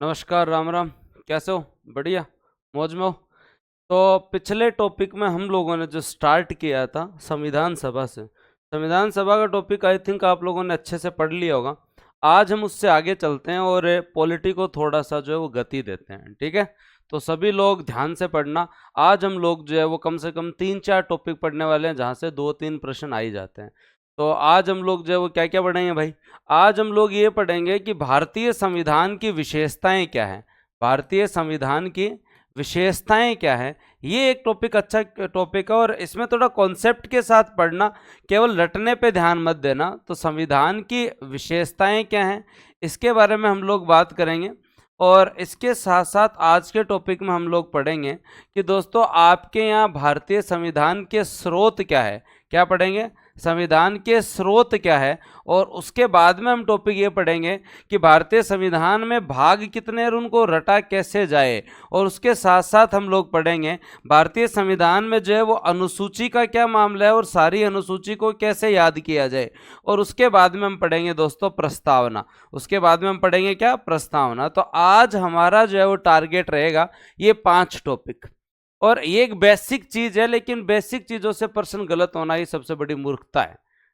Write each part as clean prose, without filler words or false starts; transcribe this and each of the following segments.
नमस्कार, राम राम। कैसे हो? बढ़िया, मौज में हो? तो पिछले टॉपिक में हम लोगों ने जो स्टार्ट किया था संविधान सभा से, संविधान सभा का टॉपिक आई थिंक आप लोगों ने अच्छे से पढ़ लिया होगा। आज हम उससे आगे चलते हैं और पॉलिटी को थोड़ा सा जो है वो गति देते हैं, ठीक है? तो सभी लोग ध्यान से पढ़ना। आज हम लोग जो है वो कम से कम 3-4 टॉपिक पढ़ने वाले हैं, जहाँ से 2-3 प्रश्न आ ही जाते हैं। तो आज हम लोग जो है वो क्या क्या पढ़ेंगे भाई? आज हम लोग ये पढ़ेंगे कि भारतीय संविधान की विशेषताएं क्या हैं। भारतीय संविधान की विशेषताएं क्या है, ये एक टॉपिक, अच्छा टॉपिक है। और इसमें थोड़ा कॉन्सेप्ट के साथ पढ़ना, केवल रटने पे ध्यान मत देना। तो संविधान की विशेषताएं क्या हैं, इसके बारे में हम लोग बात करेंगे। और इसके साथ साथ आज के टॉपिक में हम लोग पढ़ेंगे कि दोस्तों आपके यहाँ भारतीय संविधान के स्रोत क्या है। क्या पढ़ेंगे? संविधान के स्रोत क्या है। और उसके बाद में हम टॉपिक ये पढ़ेंगे कि भारतीय संविधान में भाग कितने और उनको रटा कैसे जाए। और उसके साथ साथ हम लोग पढ़ेंगे भारतीय संविधान में जो है वो अनुसूची का क्या मामला है और सारी अनुसूची को कैसे याद किया जाए। और उसके बाद में हम पढ़ेंगे दोस्तों प्रस्तावना। उसके बाद में हम पढ़ेंगे क्या? प्रस्तावना। तो आज हमारा जो है वो टारगेट रहेगा ये 5 टॉपिक। और ये एक बेसिक चीज है, लेकिन बेसिक चीजों से प्रश्न गलत होना ही सबसे बड़ी मूर्खता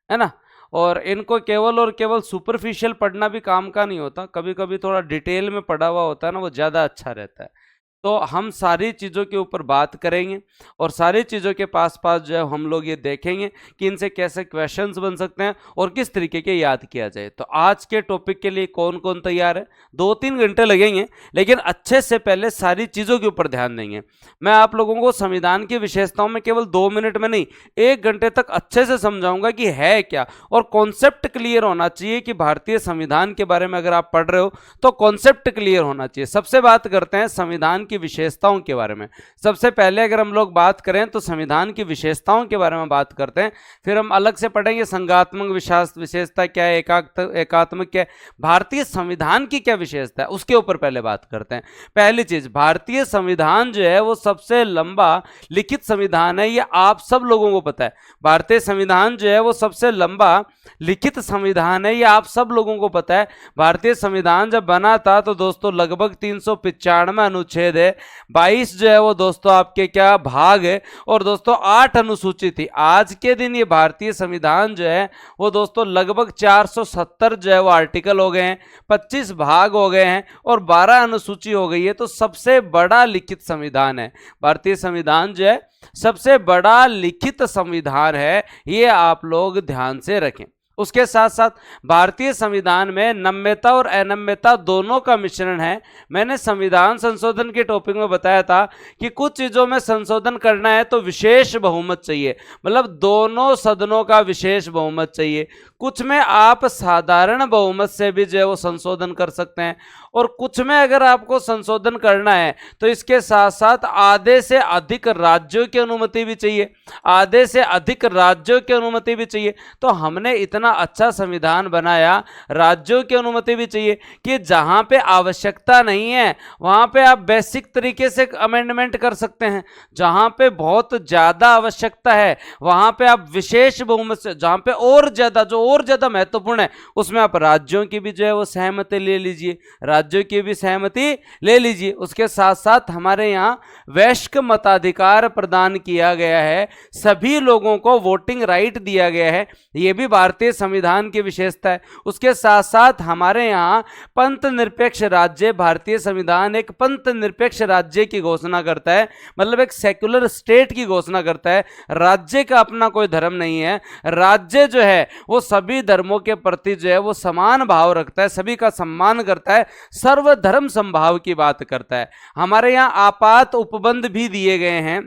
है ना? और इनको केवल और केवल सुपरफिशियल पढ़ना भी काम का नहीं होता, कभी कभी थोड़ा डिटेल में पढ़ा हुआ होता है ना, वो ज्यादा अच्छा रहता है। तो हम सारी चीज़ों के ऊपर बात करेंगे और सारी चीज़ों के पास पास जो है हम लोग ये देखेंगे कि इनसे कैसे क्वेश्चंस बन सकते हैं और किस तरीके के याद किया जाए। तो आज के टॉपिक के लिए कौन कौन तैयार है? 2-3 घंटे लगेंगे, लेकिन अच्छे से पहले सारी चीज़ों के ऊपर ध्यान देंगे। मैं आप लोगों को संविधान की विशेषताओं में केवल 2 मिनट में नहीं, 1 घंटे तक अच्छे से समझाऊंगा कि है क्या। और कॉन्सेप्ट क्लियर होना चाहिए कि भारतीय संविधान के बारे में अगर आप पढ़ रहे हो तो कॉन्सेप्ट क्लियर होना चाहिए। सबसे बात करते हैं संविधान की विशेषताओं के बारे में। सबसे पहले अगर हम लोग बात करें तो संविधान की विशेषताओं के बारे में बात करते हैं, फिर हम अलग से पढ़ेंगे संघात्मक विशेषता क्या है, एकात्मक क्या है, भारतीय संविधान की क्या विशेषता है, उसके ऊपर पहले बात करते हैं। पहली चीज, भारतीय संविधान जो है वो सबसे लंबा लिखित संविधान है, ये आप सब लोगों को पता है। भारतीय संविधान जो है वो सबसे लंबा लिखित संविधान है, ये आप सब लोगों को पता है। भारतीय संविधान जब बना था तो दोस्तों लगभग 395 अनुच्छेद है, 22 जो है वो दोस्तों आपके क्या भाग है, और दोस्तों 8 अनुसूची थी। आज के दिन ये भारतीय संविधान जो है वो दोस्तों लगभग 470 जो है वो आर्टिकल हो गए हैं, 25 भाग हो गए हैं और 12 अनुसूची हो गई है। तो सबसे बड़ा लिखित संविधान है भारतीय संविधान, जो है सबसे बड़ा लिखित संविधान है, ये आप लोग ध्यान से रखें। उसके साथ साथ भारतीय संविधान में नम्यता और अनम्यता दोनों का मिश्रण है। मैंने संविधान संशोधन के टॉपिक में बताया था कि कुछ चीज़ों में संशोधन करना है तो विशेष बहुमत चाहिए, मतलब दोनों सदनों का विशेष बहुमत चाहिए। कुछ में आप साधारण बहुमत से भी जो है वो संशोधन कर सकते हैं, और कुछ में अगर आपको संशोधन करना है तो इसके साथ साथ आधे से अधिक राज्यों की अनुमति भी चाहिए, आधे से अधिक राज्यों की अनुमति भी चाहिए। तो हमने इतना अच्छा संविधान बनाया, राज्यों की अनुमति भी चाहिए कि जहां पे आवश्यकता नहीं है वहां पे आप बेसिक तरीके से अमेंडमेंट कर सकते हैं, जहां पे बहुत ज्यादा आवश्यकता है वहां पे आप विशेष बहुमत से, जहां पे और ज्यादा, जो और ज्यादा महत्वपूर्ण है उसमें आप राज्यों की भी जो है वो सहमति ले लीजिए, राज्यों की भी सहमति ले लीजिए। उसके साथ साथ हमारे यहाँ वैश्विक मताधिकार प्रदान किया गया है, सभी लोगों को वोटिंग राइट दिया गया है, यह भी भारतीय संविधान की विशेषता है। उसके साथ साथ हमारे यहाँ पंथ निरपेक्ष राज्य, भारतीय संविधान एक पंथ निरपेक्ष राज्य की घोषणा करता है, मतलब एक सेक्युलर स्टेट की घोषणा करता है। राज्य का अपना कोई धर्म नहीं है, राज्य जो है वो सभी धर्मों के प्रति जो है वो समान भाव रखता है, सभी का सम्मान करता है, सर्वधर्म समभाव की बात करता है। हमारे यहाँ आपात उपबंध भी दिए गए हैं,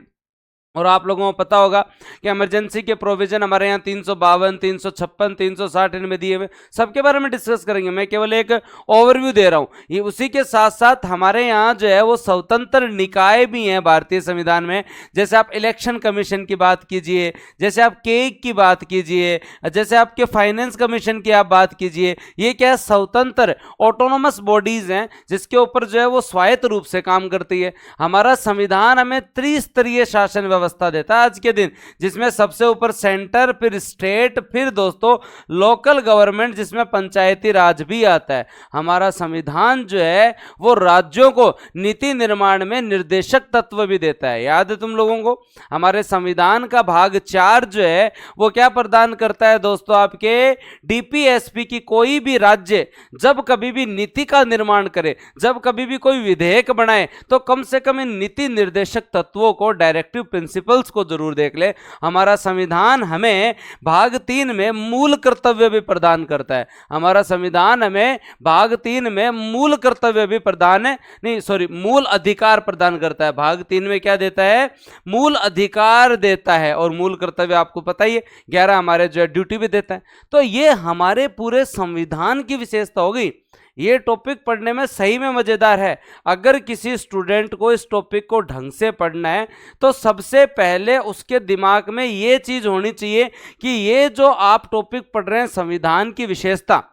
और आप लोगों को पता होगा कि इमरजेंसी के प्रोविजन हमारे यहाँ 352, 356, 360 इनमें दिए हुए, सबके बारे में डिस्कस करेंगे। मैं केवल एक ओवरव्यू दे रहा हूँ। ये उसी के साथ साथ हमारे यहाँ जो है वो स्वतंत्र निकाय भी हैं भारतीय संविधान में। जैसे आप इलेक्शन कमीशन की बात कीजिए, जैसे आप केक की बात कीजिए, जैसे आपके फाइनेंस कमीशन की आप बात कीजिए, ये क्या स्वतंत्र ऑटोनोमस बॉडीज हैं जिसके ऊपर जो है वो स्वायत्त रूप से काम करती है। हमारा संविधान हमें त्रिस्तरीय शासन व्यवस्था देता है आज के दिन, जिसमें सबसे ऊपर सेंटर, फिर स्टेट, फिर दोस्तों लोकल गवर्नमेंट, जिसमें पंचायती राज भी आता है। हमारा संविधान जो है वो राज्यों को नीति निर्माण में निर्देशक तत्व भी देता है। याद है तुम लोगों को? हमारे संविधान का भाग 4 जो है वो क्या प्रदान करता है दोस्तों? आपके डीपीएसपी की कोई भी राज्य जब कभी भी नीति का निर्माण करे, जब कभी भी कोई विधेयक बनाए, तो कम से कम इन नीति निर्देशक तत्वों को, डायरेक्टिव प्रिंसिपल्स को जरूर देख ले। हमारा संविधान हमें भाग 3 में मूल कर्तव्य भी प्रदान करता है। हमारा संविधान हमें भाग 3 में मूल कर्तव्य भी प्रदान है, नहीं सॉरी, मूल अधिकार प्रदान करता है। भाग 3 में क्या देता है? मूल अधिकार देता है, और मूल कर्तव्य आपको पता ही है 11 हमारे जो ड्यूटी भी देता है। तो ये हमारे पूरे संविधान की विशेषता हो गई। ये टॉपिक पढ़ने में सही में मजेदार है। अगर किसी स्टूडेंट को इस टॉपिक को ढंग से पढ़ना है तो सबसे पहले उसके दिमाग में ये चीज होनी चाहिए कि ये जो आप टॉपिक पढ़ रहे हैं संविधान की विशेषता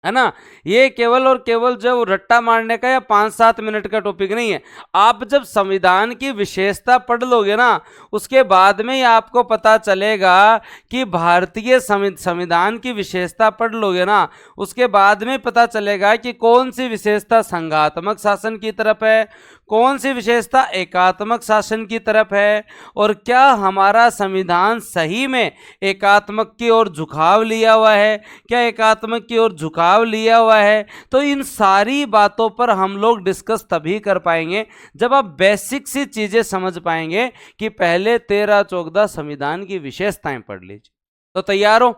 है ना, ये केवल और केवल जो रट्टा मारने का या 5-7 मिनट का टॉपिक नहीं है। आप जब संविधान की विशेषता पढ़ लोगे ना, उसके बाद में ही आपको पता चलेगा कि भारतीय संविधान की विशेषता पढ़ लोगे ना, उसके बाद में पता चलेगा कि कौन सी विशेषता संघात्मक शासन की तरफ है, कौन सी विशेषता एकात्मक शासन की तरफ है, और क्या हमारा संविधान सही में एकात्मक की ओर झुकाव लिया हुआ है, क्या एकात्मक की ओर झुकाव लिया हुआ है। तो इन सारी बातों पर हम लोग डिस्कस तभी कर पाएंगे जब आप बेसिक सी चीजें समझ पाएंगे कि पहले 13-14 संविधान की विशेषताएं पढ़ लीजिए। तो तैयार हो?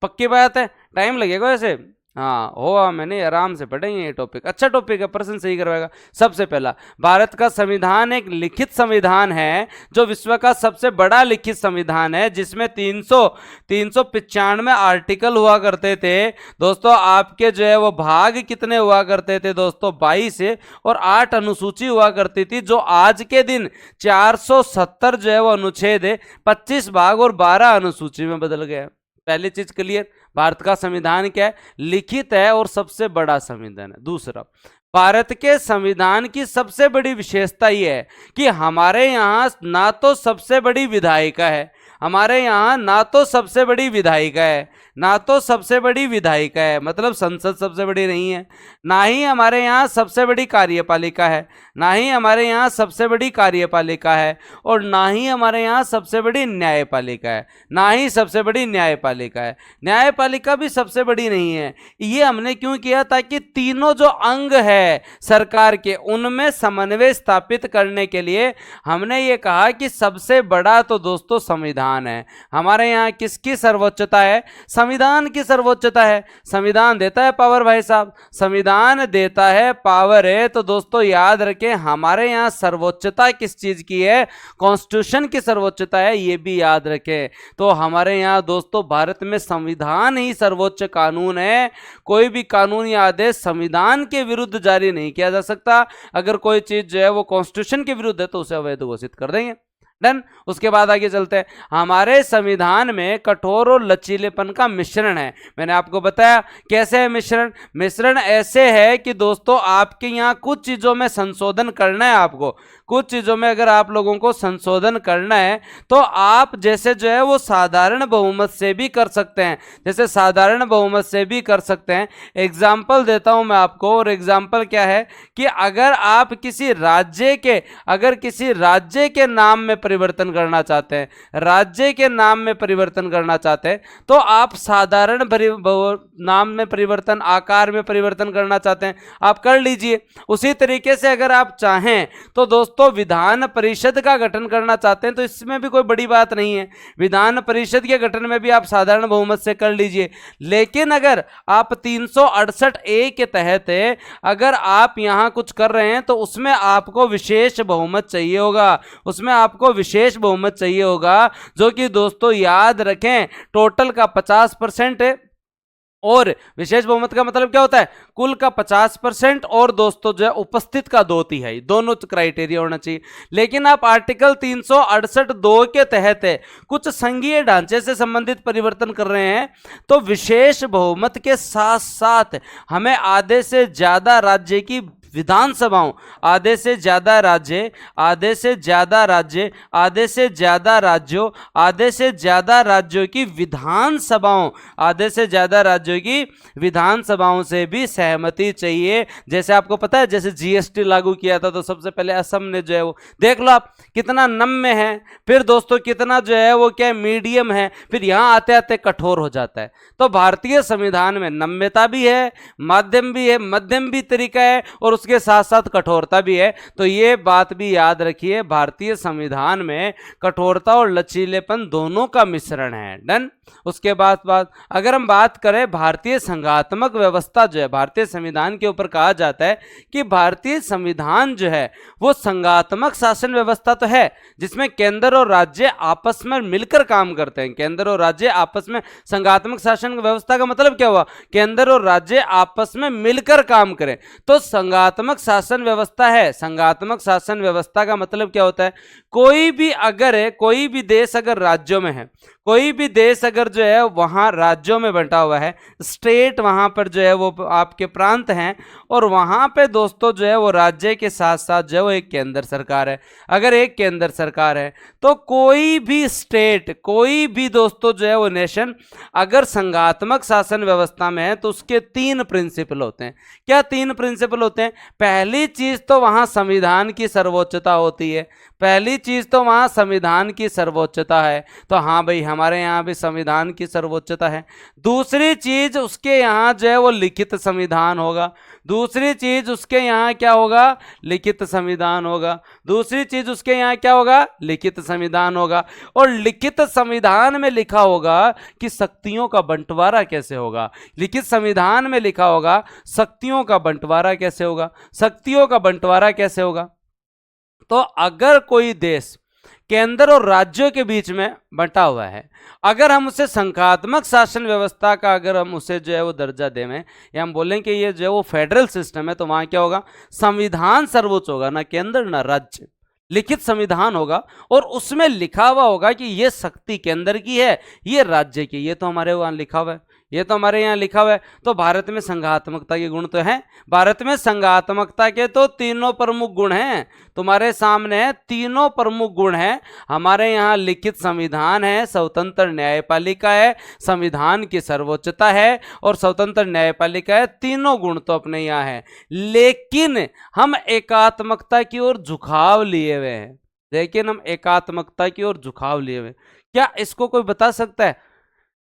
पक्की बात है, टाइम लगेगा ऐसे, हाँ हो, मैंने आराम से पढ़ेंगे ये टॉपिक। अच्छा टॉपिक है, प्रश्न सही करवाएगा। सबसे पहला, भारत का संविधान एक लिखित संविधान है जो विश्व का सबसे बड़ा लिखित संविधान है, जिसमें 395 आर्टिकल हुआ करते थे दोस्तों। आपके जो है वो भाग कितने हुआ करते थे दोस्तों? 22, और 8 अनुसूची हुआ करती थी, जो आज के दिन 470 जो है वो अनुच्छेद है, 25 भाग और 12 अनुसूची में बदल गया। पहली चीज क्लियर, भारत का संविधान क्या है? लिखित है और सबसे बड़ा संविधान है। दूसरा, भारत के संविधान की सबसे बड़ी विशेषता यह है कि हमारे यहाँ ना तो सबसे बड़ी विधायिका है, हमारे यहाँ ना तो सबसे बड़ी विधायिका है, ना तो सबसे बड़ी विधायिका है, मतलब संसद सबसे बड़ी नहीं है, ना ही हमारे यहाँ सबसे बड़ी कार्यपालिका है, ना ही हमारे यहाँ सबसे बड़ी कार्यपालिका है, और ना ही हमारे यहाँ सबसे बड़ी न्यायपालिका है, ना ही सबसे बड़ी न्यायपालिका है। न्यायपालिका भी सबसे बड़ी नहीं है। ये हमने क्यों किया? ताकि तीनों जो अंग है सरकार के, उनमें समन्वय स्थापित करने के लिए हमने ये कहा कि सबसे बड़ा तो दोस्तों संविधान है। हमारे यहाँ किसकी सर्वोच्चता है? संविधान की सर्वोच्चता है। संविधान देता है पावर भाई साहब, संविधान देता है पावर है। तो दोस्तों याद रखें, हमारे यहाँ सर्वोच्चता किस चीज की है? कॉन्स्टिट्यूशन की सर्वोच्चता है, ये भी याद रखें। तो हमारे यहाँ दोस्तों भारत में संविधान ही सर्वोच्च कानून है। कोई भी कानून या आदेश संविधान के विरुद्ध जारी नहीं किया जा सकता। अगर कोई चीज जो है वो कॉन्स्टिट्यूशन के विरुद्ध है तो उसे अवैध घोषित कर देंगे। डन। उसके बाद आगे चलते हैं। हमारे संविधान में कठोर और लचीलेपन का मिश्रण है। मैंने आपको बताया कैसे है मिश्रण। मिश्रण ऐसे है कि दोस्तों आपके यहाँ कुछ चीजों में संशोधन करना है, आपको कुछ चीजों में अगर आप लोगों को संशोधन करना है तो आप जैसे जो है वो साधारण बहुमत से भी कर सकते हैं, जैसे साधारण बहुमत से भी कर सकते हैं। एग्जाम्पल देता हूं मैं आपको, और एग्जाम्पल क्या है कि अगर आप किसी राज्य के नाम में परिवर्तन करना चाहते हैं, राज्य के नाम में परिवर्तन करना चाहते हैं, तो आप साधारण नाम में परिवर्तन, आकार में परिवर्तन करना चाहते हैं, आप कर लीजिए। उसी तरीके से अगर आप चाहें तो दोस्तों विधान परिषद का गठन करना चाहते हैं तो इसमें भी कोई बड़ी बात नहीं है, विधान परिषद के गठन में भी आप साधारण बहुमत से कर लीजिए। लेकिन अगर आप 368A के तहत अगर आप यहां कुछ कर रहे हैं तो उसमें आपको विशेष बहुमत चाहिए होगा, उसमें आपको विशेष बहुमत चाहिए होगा, जो कि दोस्तों याद रखें टोटल का 50% है। और विशेष बहुमत का मतलब क्या होता है? कुल का 50% और दोस्तों जो है उपस्थित का 2/3, दोनों क्राइटेरिया होना चाहिए। लेकिन आप आर्टिकल 368(2) के तहत कुछ संघीय ढांचे से संबंधित परिवर्तन कर रहे हैं, तो विशेष बहुमत के साथ साथ हमें आधे से ज्यादा राज्य की विधानसभाओं, आधे से ज्यादा राज्य, आधे से ज्यादा राज्य, आधे से ज्यादा राज्यों, आधे से ज्यादा राज्यों की विधानसभाओं, आधे से ज्यादा राज्यों की विधानसभाओं से भी सहमति चाहिए। जैसे आपको पता है, जैसे जीएसटी लागू किया था तो सबसे पहले असम ने जो है वो, देख लो आप कितना नम्य है, फिर दोस्तों कितना जो है वो क्या मीडियम है, फिर यहां आते आते कठोर हो जाता है। तो भारतीय संविधान में नम्यता भी है, माध्यम भी है, मध्यम भी तरीका है, और उसके साथ साथ कठोरता भी है। तो ये बात भी याद रखिए, भारतीय संविधान में कठोरता और लचीलेपन दोनों का मिश्रण है। डन। उसके बाद अगर हम बात करें भारतीय संघात्मक व्यवस्था जो है, भारतीय संविधान के ऊपर कहा जाता है कि भारतीय संविधान जो है वो संघात्मक शासन व्यवस्था तो है, जिसमें केंद्र और राज्य आपस में मिलकर काम करते हैं। केंद्र और राज्य आपस में, संघात्मक शासन व्यवस्था का मतलब क्या हुआ, केंद्र और राज्य आपस में मिलकर काम करें, तो संघात्मक शासन व्यवस्था है। संघात्मक शासन व्यवस्था का मतलब क्या होता है, कोई भी देश अगर राज्यों में है, कोई भी देश अगर जो है वहां राज्यों में बंटा हुआ है, स्टेट वहां पर जो है वो आपके प्रांत हैं, और वहां पे दोस्तों जो है वो राज्य के साथ साथ जो है वो एक केंद्र सरकार है। अगर एक केंद्र सरकार है तो कोई भी स्टेट, कोई भी दोस्तों जो है वो नेशन अगर संघात्मक शासन व्यवस्था में है तो उसके 3 प्रिंसिपल होते हैं। क्या 3 प्रिंसिपल होते हैं? पहली चीज तो वहां संविधान की सर्वोच्चता होती है, पहली चीज तो वहां संविधान की सर्वोच्चता है। तो हाँ भाई, हमारे यहाँ भी संविधान की सर्वोच्चता है। दूसरी चीज उसके यहाँ जो है वो लिखित संविधान होगा। दूसरी चीज उसके यहाँ क्या होगा? लिखित संविधान होगा। दूसरी चीज उसके यहाँ क्या होगा? लिखित संविधान होगा। और लिखित संविधान में लिखा होगा कि शक्तियों का बंटवारा कैसे होगा। लिखित संविधान में लिखा होगा शक्तियों का बंटवारा कैसे होगा। शक्तियों का बंटवारा कैसे होगा? तो अगर कोई देश केंद्र और राज्यों के बीच में बंटा हुआ है, अगर हम उसे संघात्मक शासन व्यवस्था का अगर हम उसे जो है वो दर्जा दें, या हम बोलें कि ये जो है वो फेडरल सिस्टम है, तो वहां क्या होगा? संविधान सर्वोच्च होगा, ना केंद्र ना राज्य। लिखित संविधान होगा और उसमें लिखा हुआ होगा कि ये शक्ति केंद्र की है, ये राज्य की। ये तो हमारे वहां लिखा हुआ है, ये तो हमारे यहाँ लिखा हुआ है। तो भारत में संघात्मकता के गुण तो हैं। भारत में संघात्मकता के तो 3 प्रमुख गुण हैं, तुम्हारे सामने है। 3 प्रमुख गुण हैं हमारे यहाँ। लिखित संविधान है, स्वतंत्र न्यायपालिका है, संविधान की सर्वोच्चता है और स्वतंत्र न्यायपालिका है। 3 गुण तो अपने यहाँ है, लेकिन हम एकात्मकता की ओर झुकाव लिए हुए हैं। लेकिन हम एकात्मकता की ओर झुकाव लिए हुए, क्या इसको कोई बता सकता है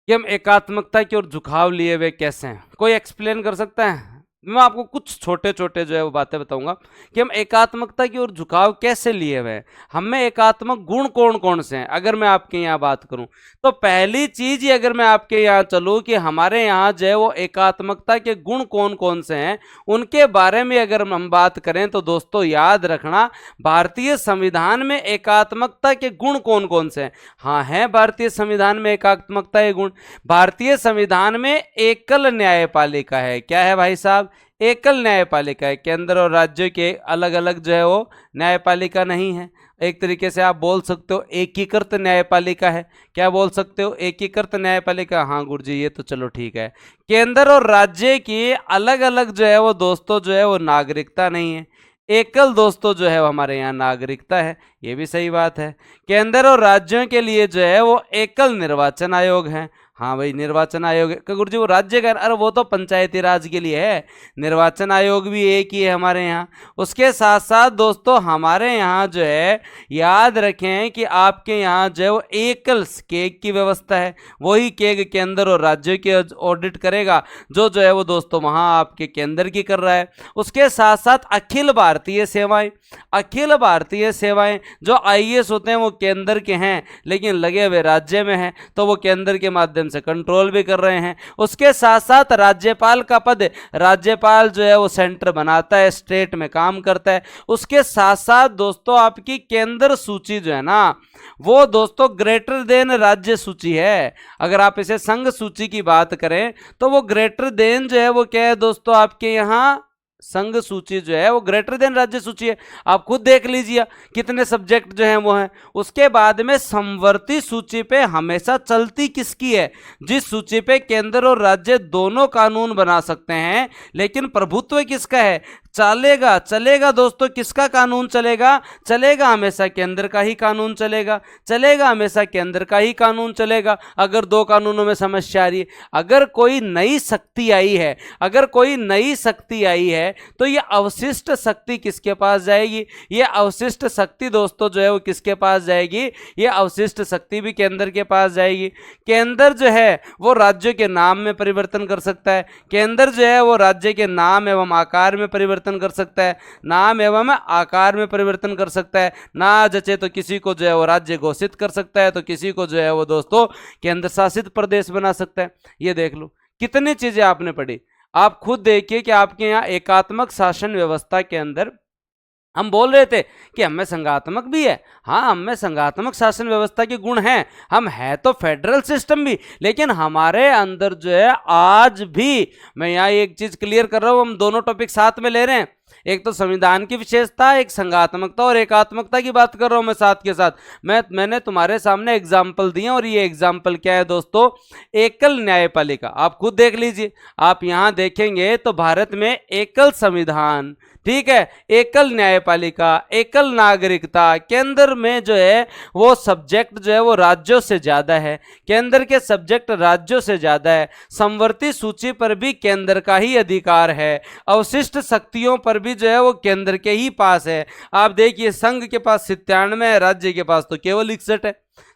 कि हम एकात्मकता की ओर झुकाव लिए हुए कैसे हैं? कोई एक्सप्लेन कर सकता है? मैं आपको कुछ छोटे छोटे जो है वो बातें बताऊंगा कि हम एकात्मकता की ओर झुकाव कैसे लिए हुए हैं। हमें एकात्मक गुण कौन कौन से हैं अगर मैं आपके यहाँ बात करूं, तो पहली चीज ही अगर मैं आपके यहाँ चलूं कि हमारे यहाँ जो है वो एकात्मकता के गुण कौन कौन से हैं, उनके बारे में अगर हम बात करें तो दोस्तों याद रखना, भारतीय संविधान में एकात्मकता के गुण कौन कौन से हैं? हाँ, है भारतीय संविधान में एकात्मकता के गुण। भारतीय संविधान में एकल न्यायपालिका है। क्या है भाई साहब? एकल न्यायपालिका है। केंद्र और राज्य के अलग अलग जो है वो न्यायपालिका नहीं है। एक तरीके से आप बोल सकते हो एकीकृत न्यायपालिका है। क्या बोल सकते हो? एकीकृत न्यायपालिका। हाँ गुरुजी, ये तो चलो ठीक है। केंद्र और राज्य की अलग अलग जो है वो दोस्तों जो है वो नागरिकता नहीं है। एकल दोस्तों जो है वो हमारे यहाँ नागरिकता है। ये भी सही बात है। केंद्र और राज्यों के लिए जो है वो एकल निर्वाचन आयोग है। हाँ भाई, निर्वाचन आयोग गुरुजी वो राज्य का, अरे वो तो पंचायती राज के लिए है। निर्वाचन आयोग भी एक ही है हमारे यहाँ। उसके साथ साथ दोस्तों हमारे यहाँ जो है याद रखें कि आपके यहाँ जो है वो एकल केग की व्यवस्था है। वही केग केंद्र और राज्यों के ऑडिट करेगा जो है वो दोस्तों वहाँ आपके केंद्र की कर रहा है। उसके साथ साथ अखिल भारतीय सेवाएं, अखिल भारतीय सेवाएं जो आईएएस होते हैं वो केंद्र के हैं लेकिन लगे हुए राज्य में हैं, तो वो केंद्र के माध्यम से कंट्रोल भी कर रहे हैं। उसके साथ साथ राज्यपाल का पद, राज्यपाल जो है वो सेंटर बनाता है, स्टेट में काम करता है। उसके साथ साथ दोस्तों आपकी केंद्र सूची जो है ना, वो दोस्तों ग्रेटर देन राज्य सूची है। अगर आप इसे संघ सूची की बात करें तो वो ग्रेटर देन जो है वो क्या है दोस्तों आपके यहाँ संघ सूची जो है वो ग्रेटर देन राज्य सूची है। आप खुद देख लीजिए कितने सब्जेक्ट जो हैं वो हैं। उसके बाद में समवर्ती सूची पे हमेशा चलती किसकी है? जिस सूची पे केंद्र और राज्य दोनों कानून बना सकते हैं, लेकिन प्रभुत्व किसका है? चलेगा चलेगा दोस्तों, किसका कानून चलेगा? चलेगा हमेशा केंद्र का ही कानून चलेगा, चलेगा हमेशा केंद्र का ही कानून चलेगा। अगर दो कानूनों में समस्या आ रही है, अगर कोई नई शक्ति आई है, अगर कोई नई शक्ति आई है, तो ये अवशिष्ट शक्ति किसके पास जाएगी? ये अवशिष्ट शक्ति दोस्तों जो है वो किसके पास जाएगी? ये अवशिष्ट शक्ति भी केंद्र के पास जाएगी। केंद्र जो है वो राज्यों के नाम में परिवर्तन कर सकता है, केंद्र जो है वो राज्य के नाम एवं आकार में परिवर्तन कर सकता है, नाम एवं आकार में परिवर्तन कर सकता है। ना जचे तो किसी को जो है वो राज्य घोषित कर सकता है, तो किसी को जो है वो दोस्तों केंद्र शासित प्रदेश बना सकता है। ये देख लो कितनी चीजें आपने पढ़ी। आप खुद देखिए कि आपके यहाँ एकात्मक शासन व्यवस्था के अंदर हम बोल रहे थे कि हमें संघात्मक भी है, हाँ हमें संघात्मक शासन व्यवस्था के गुण हैं, हम है तो फेडरल सिस्टम भी, लेकिन हमारे अंदर जो है आज भी, मैं यहाँ एक चीज क्लियर कर रहा हूँ, हम दोनों टॉपिक साथ में ले रहे हैं, एक तो संविधान की विशेषता, एक संघात्मकता और एकात्मकता की बात कर रहा हूं मैं साथ के साथ। मैंने तुम्हारे सामने एग्जाम्पल दिए, और ये एग्जाम्पल क्या है दोस्तों? एकल न्यायपालिका। आप खुद देख लीजिए, आप यहां देखेंगे तो भारत में एकल संविधान, ठीक है, एकल न्यायपालिका, एकल नागरिकता, केंद्र में जो है वो सब्जेक्ट जो है वो राज्यों से ज्यादा है, केंद्र के सब्जेक्ट राज्यों से ज्यादा है, समवर्ती सूची पर भी केंद्र का ही अधिकार है, अवशिष्ट शक्तियों पर भी जो है वो केंद्र के ही पास है। आप देखिए संघ के पास 97 है, राज्य के पास तो केवल 61 है,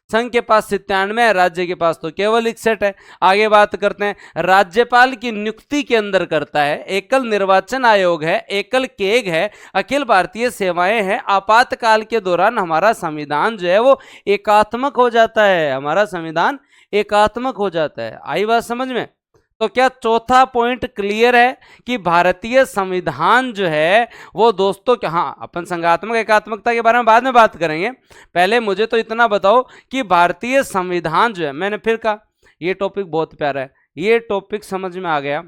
संघ के पास 97 है, राज्य के पास तो केवल 61 है। आगे बात करते हैं, राज्यपाल की नियुक्ति के अंदर करता है, एकल निर्वाचन आयोग है, एकल केग है, अखिल भारतीय सेवाएं हैं। आपातकाल के दौरान हमारा संविधान जो है वो एकात्मक हो जाता है, हमारा संविधान एकात्मक हो जाता है। आई बात समझ में? तो क्या चौथा पॉइंट क्लियर है कि भारतीय संविधान जो है वो दोस्तों, हाँ अपन संघात्मक एकात्मकता के बारे में बाद में बात करेंगे, पहले मुझे तो इतना बताओ कि भारतीय संविधान जो है, मैंने फिर कहा ये टॉपिक बहुत प्यारा है, ये टॉपिक समझ में आ गया,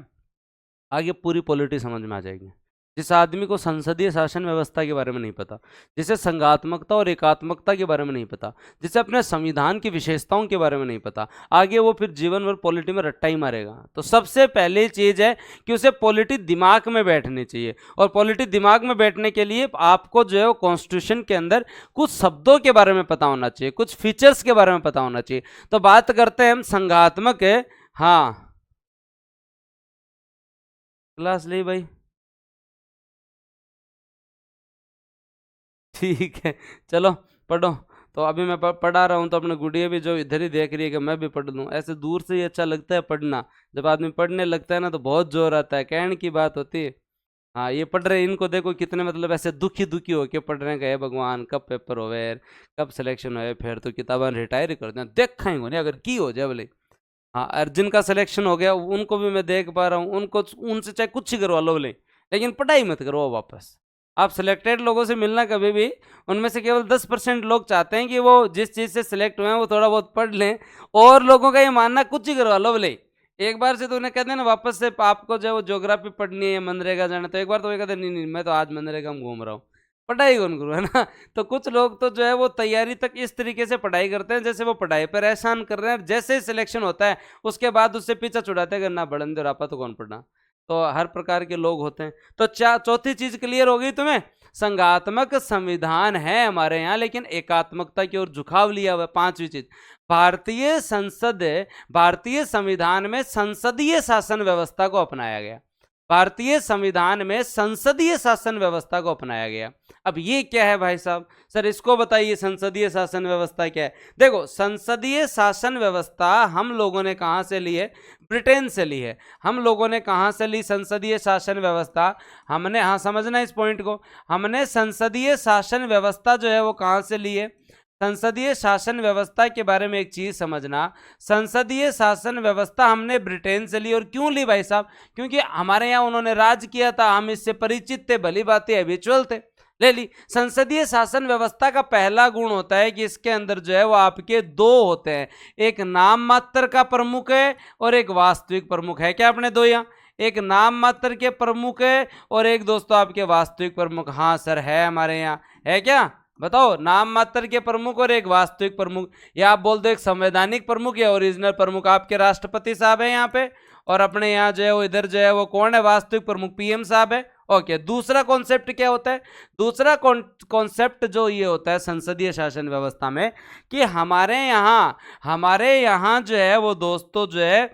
आगे पूरी पॉलिटी समझ में आ जाएगी। जिस आदमी को संसदीय शासन व्यवस्था के बारे में नहीं पता, जिसे संघात्मकता और एकात्मकता के बारे में नहीं पता, जिसे अपने संविधान की विशेषताओं के बारे में नहीं पता, आगे वो फिर जीवन भर पॉलिटी में रट्टा ही मारेगा। तो सबसे पहली चीज़ है कि उसे पॉलिटी दिमाग में बैठनी चाहिए, और पॉलिटी दिमाग में बैठने के लिए आपको जो है वो कॉन्स्टिट्यूशन के अंदर कुछ शब्दों के बारे में पता होना चाहिए, कुछ फीचर्स के बारे में पता होना चाहिए। तो बात करते हैं हम संघात्मक है, हाँ क्लास ली भाई, ठीक है चलो पढ़ो। तो अभी मैं पढ़ा रहा हूँ, तो अपने गुड़िया भी जो इधर ही देख रही है कि मैं भी पढ़ लूँ। ऐसे दूर से ही अच्छा लगता है पढ़ना, जब आदमी पढ़ने लगता है ना तो बहुत जोर आता है, कहने की बात होती है। हाँ ये पढ़ रहे हैं, इनको देखो कितने मतलब ऐसे दुखी दुखी होके पढ़ रहे हैं कि हे भगवान कब पेपर होवे, कब सिलेक्शन होए, फिर तो किताबें रिटायर कर दें, देखा ही नहीं अगर की हो जाए बोले। हाँ और जिनका सिलेक्शन हो गया उनको भी मैं देख पा रहा हूँ, उनको उनसे चाहे कुछ ही करवा लो बोले, लेकिन पढ़ाई मत करो वापस। आप सिलेक्टेड लोगों से मिलना कभी भी, उनमें से केवल 10% लोग चाहते हैं कि वो जिस चीज़ से सिलेक्ट हुए हैं वो थोड़ा बहुत पढ़ लें, और लोगों का ये मानना कुछ ही करवा लो बोले। एक बार से तो उन्हें कहते हैं ना वापस से आपको जो है वो ज्योग्राफी पढ़नी है, मनरेगा जाना, तो एक बार तो ये कहते हैं नहीं नहीं मैं तो आज मनरेगा में घूम रहा हूँ, पढ़ाई कौन करूँ, है ना। तो कुछ लोग तो जो है वो तैयारी तक इस तरीके से पढ़ाई करते हैं जैसे वो पढ़ाई पर एहसान कर रहे हैं, जैसे ही सिलेक्शन होता है उसके बाद उससे पीछा छुड़ाते हैं कि ना बढ़न दे आपा तो कौन पढ़ना। तो हर प्रकार के लोग होते हैं। तो चौथी चीज क्लियर हो गई तुम्हें, संघात्मक संविधान है हमारे यहाँ, लेकिन एकात्मकता की ओर झुकाव लिया हुआ। पांचवी चीज, भारतीय संसद, भारतीय संविधान में संसदीय शासन व्यवस्था को अपनाया गया, भारतीय संविधान में संसदीय शासन व्यवस्था को अपनाया गया। अब ये क्या है भाई साहब, सर इसको बताइए संसदीय शासन व्यवस्था क्या है। देखो संसदीय शासन व्यवस्था हम लोगों ने कहाँ से ली है, ब्रिटेन से ली है। हम लोगों ने कहाँ से ली संसदीय शासन व्यवस्था, हमने, हाँ समझना इस पॉइंट को, हमने संसदीय शासन व्यवस्था जो है वो कहाँ से ली है। संसदीय शासन व्यवस्था के बारे में एक चीज समझना, संसदीय शासन व्यवस्था हमने ब्रिटेन से ली। और क्यों ली भाई साहब, क्योंकि हमारे यहाँ उन्होंने राज किया था, हम इससे परिचित थे, भली बातें हैबिचुअल थे, ले ली। संसदीय शासन व्यवस्था का पहला गुण होता है कि इसके अंदर जो है वो आपके दो होते हैं, एक नाम मात्र का प्रमुख है और एक वास्तविक प्रमुख है। क्या आपने दो यहाँ, एक नाम मात्र के प्रमुख है और एक दोस्तों आपके वास्तविक प्रमुख। हाँ सर है हमारे यहाँ, है क्या बताओ? नाम मात्र के प्रमुख और एक वास्तविक प्रमुख, या आप बोल दो एक संवैधानिक प्रमुख या ओरिजिनल प्रमुख। आपके राष्ट्रपति साहब है यहाँ पे, और अपने यहाँ जो है वो इधर जो है वो कौन है वास्तविक प्रमुख? पीएम साहब है। ओके, दूसरा कॉन्सेप्ट क्या होता है? दूसरा कॉन्सेप्ट जो ये होता है संसदीय शासन व्यवस्था में कि हमारे यहाँ जो है वो दोस्तों जो है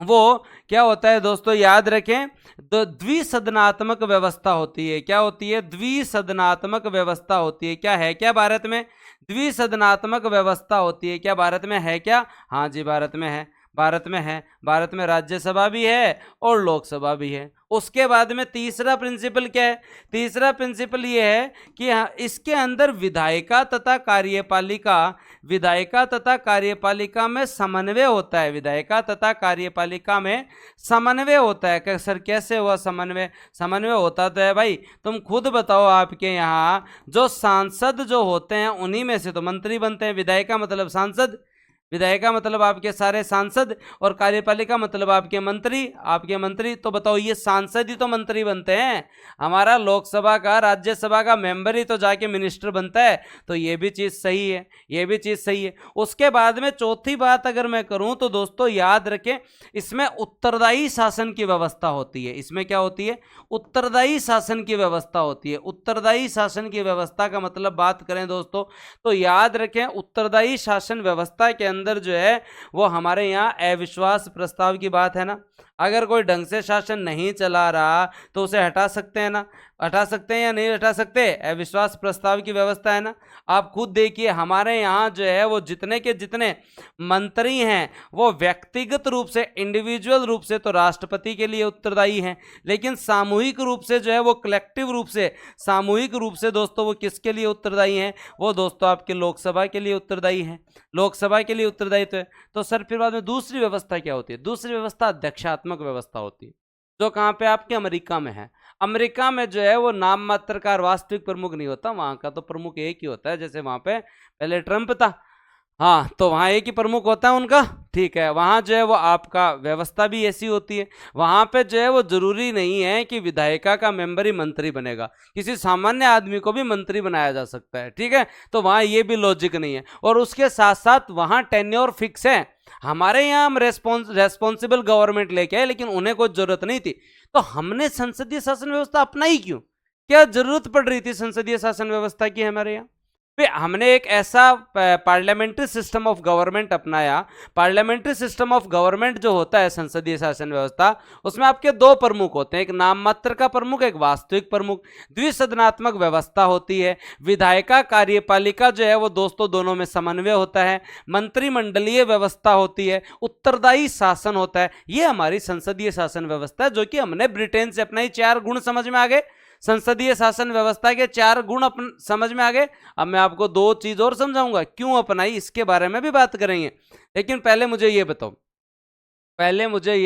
वो क्या होता है दोस्तों, याद रखें, द्विसदनात्मक व्यवस्था होती है। क्या होती है? द्विसदनात्मक व्यवस्था होती है। क्या है क्या भारत में द्विसदनात्मक व्यवस्था होती है? क्या भारत में है क्या? हाँ जी भारत में है, भारत में है। भारत में राज्यसभा भी है और लोकसभा भी है। उसके बाद में तीसरा प्रिंसिपल क्या है? तीसरा प्रिंसिपल ये है कि इसके अंदर विधायिका तथा कार्यपालिका में समन्वय होता है। विधायिका तथा कार्यपालिका में समन्वय होता है। सर कैसे हुआ समन्वय? समन्वय होता तो है भाई, तुम खुद बताओ, आपके यहाँ जो सांसद जो होते हैं उन्हीं में से तो मंत्री बनते हैं। विधायिका मतलब सांसद, विधायिका मतलब आपके सारे सांसद, और कार्यपालिका मतलब आपके मंत्री। तो बताओ ये सांसद ही तो मंत्री बनते हैं। हमारा लोकसभा का राज्यसभा का मेंबर ही तो जाके मिनिस्टर बनता है। तो ये भी चीज़ सही है, ये भी चीज़ सही है। उसके बाद में चौथी बात अगर मैं करूं तो दोस्तों याद रखें, इसमें उत्तरदायी शासन की व्यवस्था होती है। इसमें क्या होती है? उत्तरदायी शासन की व्यवस्था होती है। उत्तरदायी शासन की व्यवस्था का मतलब बात करें दोस्तों तो याद रखें, उत्तरदायी शासन व्यवस्था के अंदर जो है वो हमारे यहाँ अविश्वास प्रस्ताव की बात है ना। अगर कोई ढंग से शासन नहीं चला रहा तो उसे हटा सकते हैं ना, हटा सकते हैं या नहीं हटा सकते? अविश्वास प्रस्ताव की व्यवस्था है ना। आप खुद देखिए हमारे यहाँ जो है वो जितने के जितने मंत्री हैं वो व्यक्तिगत रूप से, इंडिविजुअल रूप से तो राष्ट्रपति के लिए उत्तरदायी हैं, लेकिन सामूहिक रूप से जो है वो कलेक्टिव रूप से, सामूहिक रूप से दोस्तों वो किसके लिए उत्तरदायी हैं? वो दोस्तों आपके लोकसभा के लिए उत्तरदायी हैं, लोकसभा के लिए उत्तरदायी तो है। तो सर फिर बाद में दूसरी व्यवस्था क्या होती है? दूसरी व्यवस्था अध्यक्षात्मक व्यवस्था होती है, जो कहाँ पे? आपके अमेरिका में है। अमेरिका में जो है वो नाम मात्र का वास्तविक प्रमुख नहीं होता, वहां का तो प्रमुख एक ही होता है। जैसे वहां पे पहले ट्रंप था, हाँ, तो वहाँ एक ही प्रमुख होता है उनका, ठीक है। वहाँ जो है वो आपका व्यवस्था भी ऐसी होती है। वहाँ पे जो है वो जरूरी नहीं है कि विधायिका का मेंबर ही मंत्री बनेगा, किसी सामान्य आदमी को भी मंत्री बनाया जा सकता है, ठीक है। तो वहाँ ये भी लॉजिक नहीं है। और उसके साथ साथ वहाँ टेन्योर फिक्स है। हमारे यहाँ हम रेस्पॉन्सिबल गवर्नमेंट लेके आए, लेकिन उन्हें कोई जरूरत नहीं थी, तो हमने संसदीय शासन व्यवस्था अपनाई क्यों? क्या जरूरत पड़ रही थी संसदीय शासन व्यवस्था की हमारे यहाँ? हमने एक ऐसा पार्लियामेंट्री सिस्टम ऑफ गवर्नमेंट अपनाया। पार्लियामेंट्री सिस्टम ऑफ गवर्नमेंट जो होता है संसदीय शासन व्यवस्था, उसमें आपके दो प्रमुख होते हैं, एक नाम मात्र का प्रमुख, एक वास्तविक प्रमुख। द्विसदनात्मक व्यवस्था होती है। विधायिका कार्यपालिका जो है वो दोस्तों दोनों में समन्वय होता है। मंत्रिमंडलीय व्यवस्था होती है। उत्तरदायी शासन होता है। ये हमारी संसदीय शासन व्यवस्था है, जो कि हमने ब्रिटेन से अपनाई। 4 गुण समझ में आ गए? संसदीय शासन व्यवस्था के 4 गुण समझ में आ गए। अब मैं आपको 2 चीज और समझाऊंगा क्यों अपनाई, इसके बारे में भी बात करेंगे। लेकिन पहले मुझे ये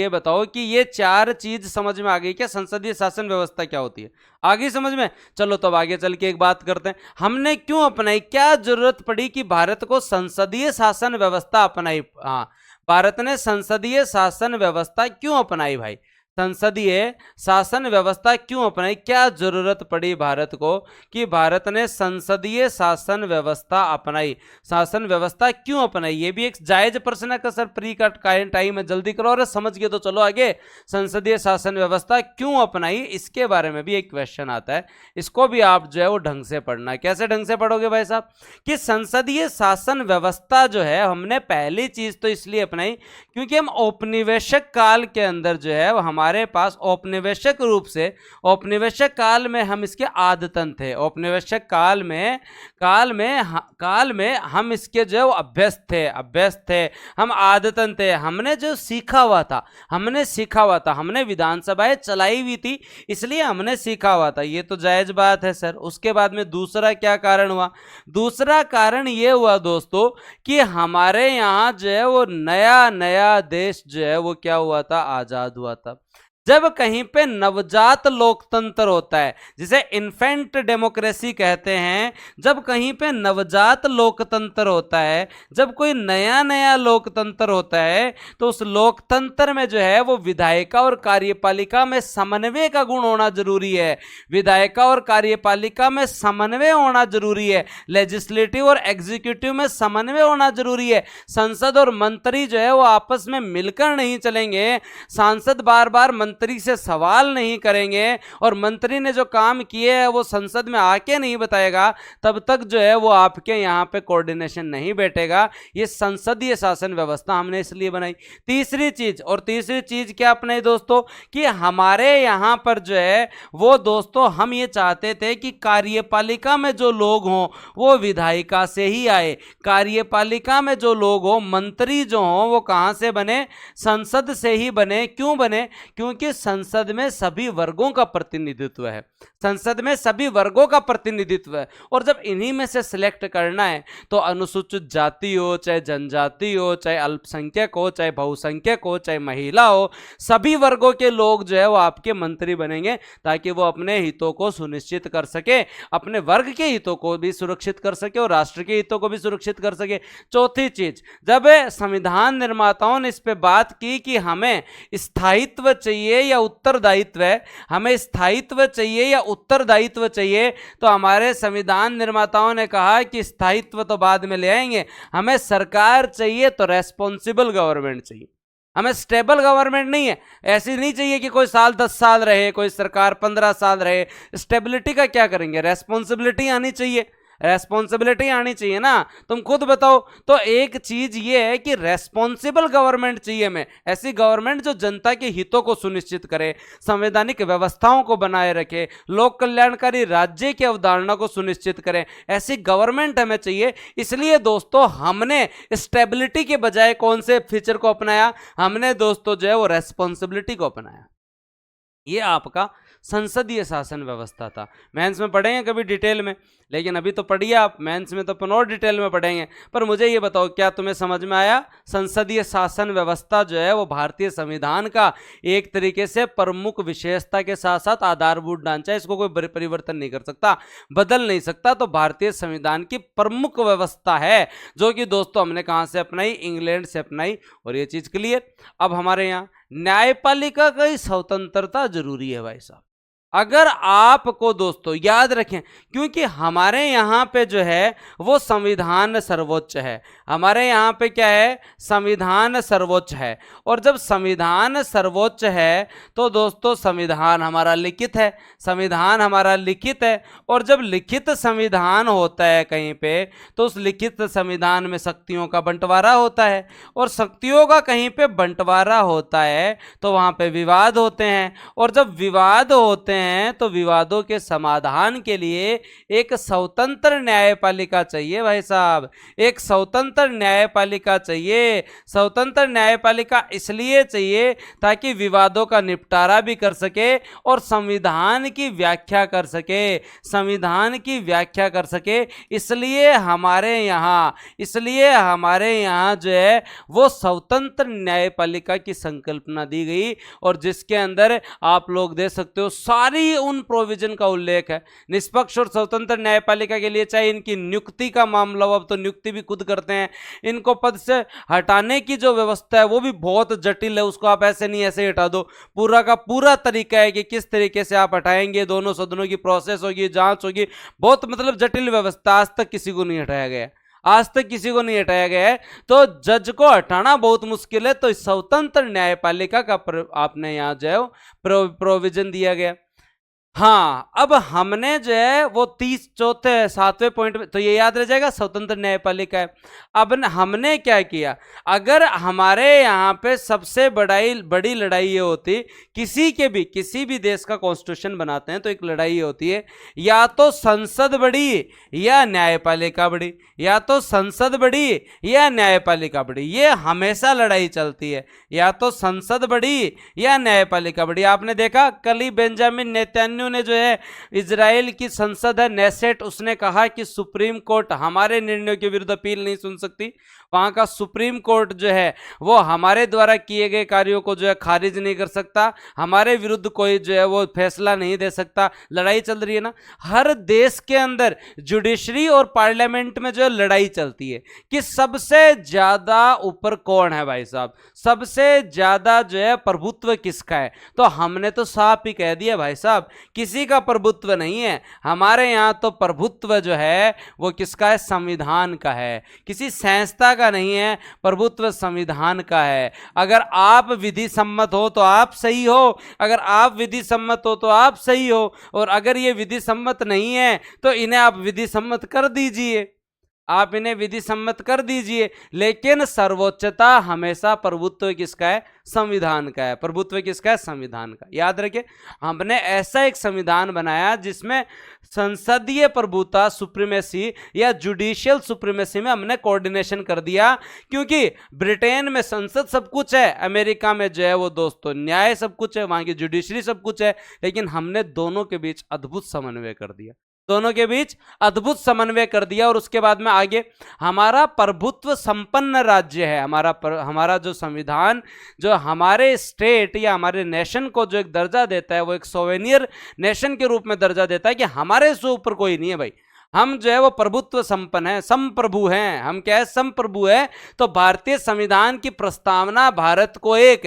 बताओ कि ये 4 चीज समझ में आ गई क्या? संसदीय शासन व्यवस्था क्या होती है? आगे समझ में? चलो तब आगे चल के एक बात करते हैं, हमने क्यों अपनाई, क्या जरूरत पड़ी कि भारत को संसदीय शासन व्यवस्था अपनाई? हाँ, भारत ने संसदीय शासन व्यवस्था क्यों अपनाई भाई? संसदीय शासन व्यवस्था क्यों अपनाई? क्या जरूरत पड़ी भारत को कि भारत ने संसदीय शासन व्यवस्था अपनाई? शासन व्यवस्था क्यों अपनाई? ये भी एक जायज प्रश्न है का सर प्री का टाइम है, जल्दी करो। और समझ गए तो चलो आगे। संसदीय शासन व्यवस्था क्यों अपनाई, इसके बारे में भी एक क्वेश्चन आता है। इसको भी आप जो है वो ढंग से पढ़ना। कैसे ढंग से पढ़ोगे भाई साहब? कि संसदीय शासन व्यवस्था जो है हमने पहली चीज तो इसलिए अपनाई क्योंकि हम औपनिवेशिक काल के अंदर जो है हमारे पास औपनिवेशिक रूप से, औपनिवेशिक काल में हम इसके आदतन थे। औपनिवेशिक काल में हम इसके जो अभ्यस्त थे, हम आदतन थे। हमने जो सीखा हुआ था, हमने विधानसभाएं चलाई हुई थी, इसलिए हमने सीखा हुआ था। ये तो जायज बात है सर। उसके बाद में दूसरा क्या कारण हुआ? दूसरा कारण ये हुआ दोस्तों कि हमारे यहाँ जो है वो नया देश जो है वो क्या हुआ था? आजाद हुआ था। जब कहीं पे नवजात लोकतंत्र होता है, जिसे इन्फेंट डेमोक्रेसी कहते हैं, जब कहीं पे नवजात लोकतंत्र होता है, जब कोई नया नया लोकतंत्र होता है, तो उस लोकतंत्र में जो है वो विधायिका और कार्यपालिका में समन्वय का गुण होना जरूरी है। विधायिका और कार्यपालिका में समन्वय होना जरूरी है। लेजिस्लेटिव और एग्जीक्यूटिव में समन्वय होना जरूरी है। संसद और मंत्री जो है वो आपस में मिलकर नहीं चलेंगे। सांसद बार बार मंत्री से सवाल नहीं करेंगे और मंत्री ने जो काम किए है वो संसद में आके नहीं बताएगा, तब तक जो है वो आपके यहाँ पे कोऑर्डिनेशन नहीं बैठेगा। ये संसदीय शासन व्यवस्था हमने इसलिए बनाई। तीसरी चीज क्या अपने दोस्तों, कि हमारे यहाँ पर जो है वो दोस्तों हम ये चाहते थे कि कार्यपालिका में जो लोग हों वो विधायिका से ही आए। कार्यपालिका में जो लोग हों, मंत्री जो हों, वो कहाँ से बने? संसद से ही बने। क्यों बने? क्योंकि संसद में सभी वर्गों का प्रतिनिधित्व है। संसद में सभी वर्गों का प्रतिनिधित्व है। और जब इन्हीं में से सिलेक्ट करना है तो अनुसूचित जाति हो, चाहे जनजाति हो, चाहे अल्पसंख्यक हो, चाहे बहुसंख्यक हो, चाहे महिला हो, सभी वर्गों के लोग जो है वो आपके मंत्री बनेंगे, ताकि वो अपने हितों को सुनिश्चित कर सके, अपने वर्ग के हितों को भी सुरक्षित कर सके और राष्ट्र के हितों को भी सुरक्षित कर सके। चौथी चीज, जब संविधान निर्माताओं ने इस पे बात की कि हमें स्थायित्व चाहिए या उत्तरदायित्व है, हमें स्थायित्व चाहिए या उत्तरदायित्व चाहिए, तो हमारे संविधान निर्माताओं ने कहा कि स्थायित्व तो बाद में ले आएंगे, हमें सरकार चाहिए तो रेस्पॉन्सिबल गवर्नमेंट चाहिए। हमें स्टेबल गवर्नमेंट नहीं है। ऐसी नहीं चाहिए कि कोई साल 10 साल रहे, कोई सरकार 15 साल रहे। स्टेबिलिटी का क्या करेंगे? रेस्पॉन्सिबिलिटी आनी चाहिए, रेस्पॉन्सिबिलिटी आनी चाहिए ना। तुम खुद बताओ। तो एक चीज ये है कि रेस्पॉन्सिबल गवर्नमेंट चाहिए हमें, ऐसी गवर्नमेंट जो जनता के हितों को सुनिश्चित करे, संवैधानिक व्यवस्थाओं को बनाए रखे, लोक कल्याणकारी राज्य की अवधारणा को सुनिश्चित करे, ऐसी गवर्नमेंट हमें चाहिए। इसलिए दोस्तों हमने स्टेबिलिटी के बजाय कौन से फीचर को अपनाया? हमने दोस्तों जो है वो रेस्पॉन्सिबिलिटी को अपनाया। ये आपका संसदीय शासन व्यवस्था था। मेंस में पढ़ेंगे कभी डिटेल में, लेकिन अभी तो पढ़िए आप, मेंस में तो अपन और डिटेल में पढ़ेंगे। पर मुझे ये बताओ, क्या तुम्हें समझ में आया? संसदीय शासन व्यवस्था जो है वो भारतीय संविधान का एक तरीके से प्रमुख विशेषता के साथ साथ आधारभूत ढांचा, इसको कोई परिवर्तन नहीं कर सकता, बदल नहीं सकता। तो भारतीय संविधान की प्रमुख व्यवस्था है, जो कि दोस्तों हमने कहां से अपनाई? इंग्लैंड से अपनाई। और ये चीज क्लियर। अब हमारे यहाँ न्यायपालिका की स्वतंत्रता जरूरी है भाई साहब। अगर आपको दोस्तों याद रखें, क्योंकि हमारे यहाँ पे जो है वो संविधान सर्वोच्च है। हमारे यहाँ पे क्या है? संविधान सर्वोच्च है। और जब संविधान सर्वोच्च है तो दोस्तों संविधान हमारा लिखित है, संविधान हमारा लिखित है। और जब लिखित संविधान होता है कहीं पे, तो उस लिखित संविधान में शक्तियों का बंटवारा होता है। और शक्तियों का कहीं पे बंटवारा होता है तो वहाँ पे विवाद होते हैं। और जब विवाद होते हैं तो विवादों के समाधान के लिए एक स्वतंत्र न्यायपालिका चाहिए भाई साहब, एक स्वतंत्र न्यायपालिका चाहिए। स्वतंत्र न्यायपालिका इसलिए चाहिए ताकि विवादों का निपटारा भी कर सके और संविधान की व्याख्या कर सके, संविधान की व्याख्या कर सके। इसलिए हमारे यहाँ जो है वो स्वतंत्र न्यायपालिका की संकल्पना दी गई, और जिसके अंदर आप लोग देख सकते हो सारी उन प्रोविजन का उल्लेख है। निष्पक्ष और स्वतंत्र न्यायपालिका के लिए चाहे इनकी नियुक्ति का मामला हो, अब तो नियुक्ति भी खुद करते हैं, इनको पद से हटाने की जो व्यवस्था है वो भी बहुत जटिल है, उसको आप ऐसे नहीं ऐसे हटा दो। पूरा का पूरा तरीका है कि किस तरीके से आप हटाएंगे, दोनों सदनों की प्रोसेस होगी, जांच होगी, बहुत मतलब जटिल व्यवस्था। आज तक किसी को नहीं हटाया गया, आज तक किसी को नहीं हटाया गया है। तो जज को हटाना बहुत मुश्किल है, तो स्वतंत्र न्यायपालिका का आपने यहाँ जो है प्रोविजन दिया गया। हाँ, अब हमने जो है वो 7वें पॉइंट में, तो ये याद रह जाएगा स्वतंत्र न्यायपालिका है। अब हमने क्या किया? अगर हमारे यहाँ पे सबसे बड़ी लड़ाई ये होती, किसी भी देश का कॉन्स्टिट्यूशन बनाते हैं तो एक लड़ाई होती है, या तो संसद बड़ी या न्यायपालिका बड़ी, या तो संसद बड़ी या न्यायपालिका बड़ी। ये हमेशा लड़ाई चलती है, या तो संसद बड़ी या न्यायपालिका बड़ी। आपने देखा कल ही बेंजामिन नेतन्याहू नेतन्याहू ने जो है, इजराइल की संसद है नेसेट, उसने कहा कि सुप्रीम कोर्ट हमारे निर्णयों के विरुद्ध अपील नहीं सुन सकती। वहां का सुप्रीम कोर्ट जो है वो हमारे द्वारा किए गए कार्यों को जो है खारिज नहीं कर सकता, हमारे विरुद्ध कोई जो है वो फैसला नहीं दे सकता। लड़ाई चल रही है ना, हर देश के अंदर जुडिशरी और पार्लियामेंट में जो है लड़ाई चलती है कि सबसे ज्यादा ऊपर कौन है भाई साहब, सबसे ज्यादा जो है प्रभुत्व किसका है। तो हमने तो साफ ही कह दिया भाई साहब, किसी का प्रभुत्व नहीं है हमारे यहाँ, तो प्रभुत्व जो है वो किसका है, संविधान का है, किसी संस्था का नहीं है, प्रभुत्व संविधान का है। अगर आप विधि सम्मत हो तो आप सही हो, अगर आप विधि सम्मत हो तो आप सही हो, और अगर ये विधि सम्मत नहीं है तो इन्हें आप विधि सम्मत कर दीजिए, आप इन्हें विधि सम्मत कर दीजिए। लेकिन सर्वोच्चता हमेशा प्रभुत्व किसका है, संविधान का है। प्रभुत्व किसका है, संविधान का। याद रखिए, हमने ऐसा एक संविधान बनाया जिसमें संसदीय प्रभुता सुप्रीमेसी या जुडिशियल सुप्रीमेसी में हमने कोऑर्डिनेशन कर दिया, क्योंकि ब्रिटेन में संसद सब कुछ है, अमेरिका में जो है वो दोस्तों न्याय सब कुछ है, वहां की जुडिशरी सब कुछ है, लेकिन हमने दोनों के बीच अद्भुत समन्वय कर दिया, दोनों के बीच अद्भुत समन्वय कर दिया। और उसके बाद में आगे हमारा प्रभुत्व संपन्न राज्य है, हमारा जो संविधान जो हमारे स्टेट या हमारे नेशन को जो एक दर्जा देता है, वो एक सोवेनियर नेशन के रूप में दर्जा देता है कि हमारे से ऊपर कोई नहीं है भाई, हम जो है वो प्रभुत्व संपन्न है, संप्रभु हैं, हम क्या है, संप्रभु है। तो भारतीय संविधान की प्रस्तावना भारत को एक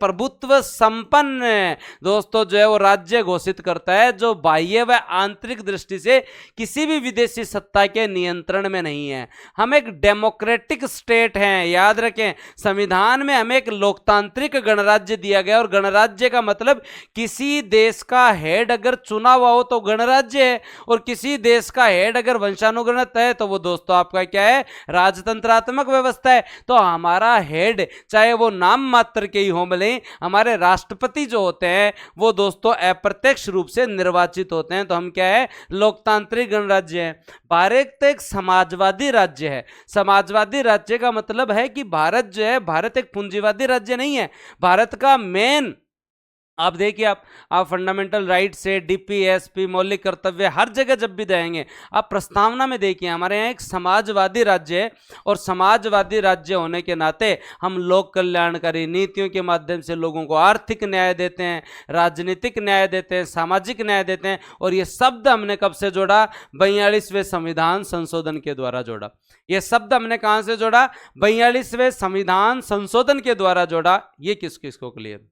प्रभुत्व संपन्न दोस्तों जो है वो राज्य घोषित करता है, जो बाह्य व आंतरिक दृष्टि से किसी भी विदेशी सत्ता के नियंत्रण में नहीं है। हम एक डेमोक्रेटिक स्टेट हैं, याद रखें, संविधान में हमें एक लोकतांत्रिक गणराज्य दिया गया, और गणराज्य का मतलब किसी देश का हेड अगर चुना हुआ हो तो गणराज्य है, और किसी देश का हेड अगर वंशानुगणित है तो वो दोस्तों आपका क्या है, राजतंत्रात्मक व्यवस्था है। तो हमारा हेड चाहे वो नाम मात्र के ही हो, भले हमारे राष्ट्रपति जो होते हैं वो दोस्तों अप्रत्यक्ष रूप से निर्वाचित होते हैं, तो हम क्या है, लोकतांत्रिक गणराज्य है। भारत एक समाजवादी राज्य है। समाजवादी राज्य का मतलब है कि भारत जो है, भारत एक पूंजीवादी राज्य नहीं है। भारत का मेन, आप देखिए, आप फंडामेंटल राइट से डीपीएसपी, मौलिक कर्तव्य, हर जगह जब भी देंगे आप प्रस्तावना में देखिए, हमारे यहाँ एक समाजवादी राज्य है, और समाजवादी राज्य होने के नाते हम लोक कल्याणकारी नीतियों के माध्यम से लोगों को आर्थिक न्याय देते हैं, राजनीतिक न्याय देते हैं, सामाजिक न्याय देते हैं। और ये शब्द हमने कब से जोड़ा, 42वें संविधान संशोधन के द्वारा जोड़ा। ये शब्द हमने कहां से जोड़ा, 42वें संविधान संशोधन के द्वारा जोड़ा। ये किस किस को क्लियर,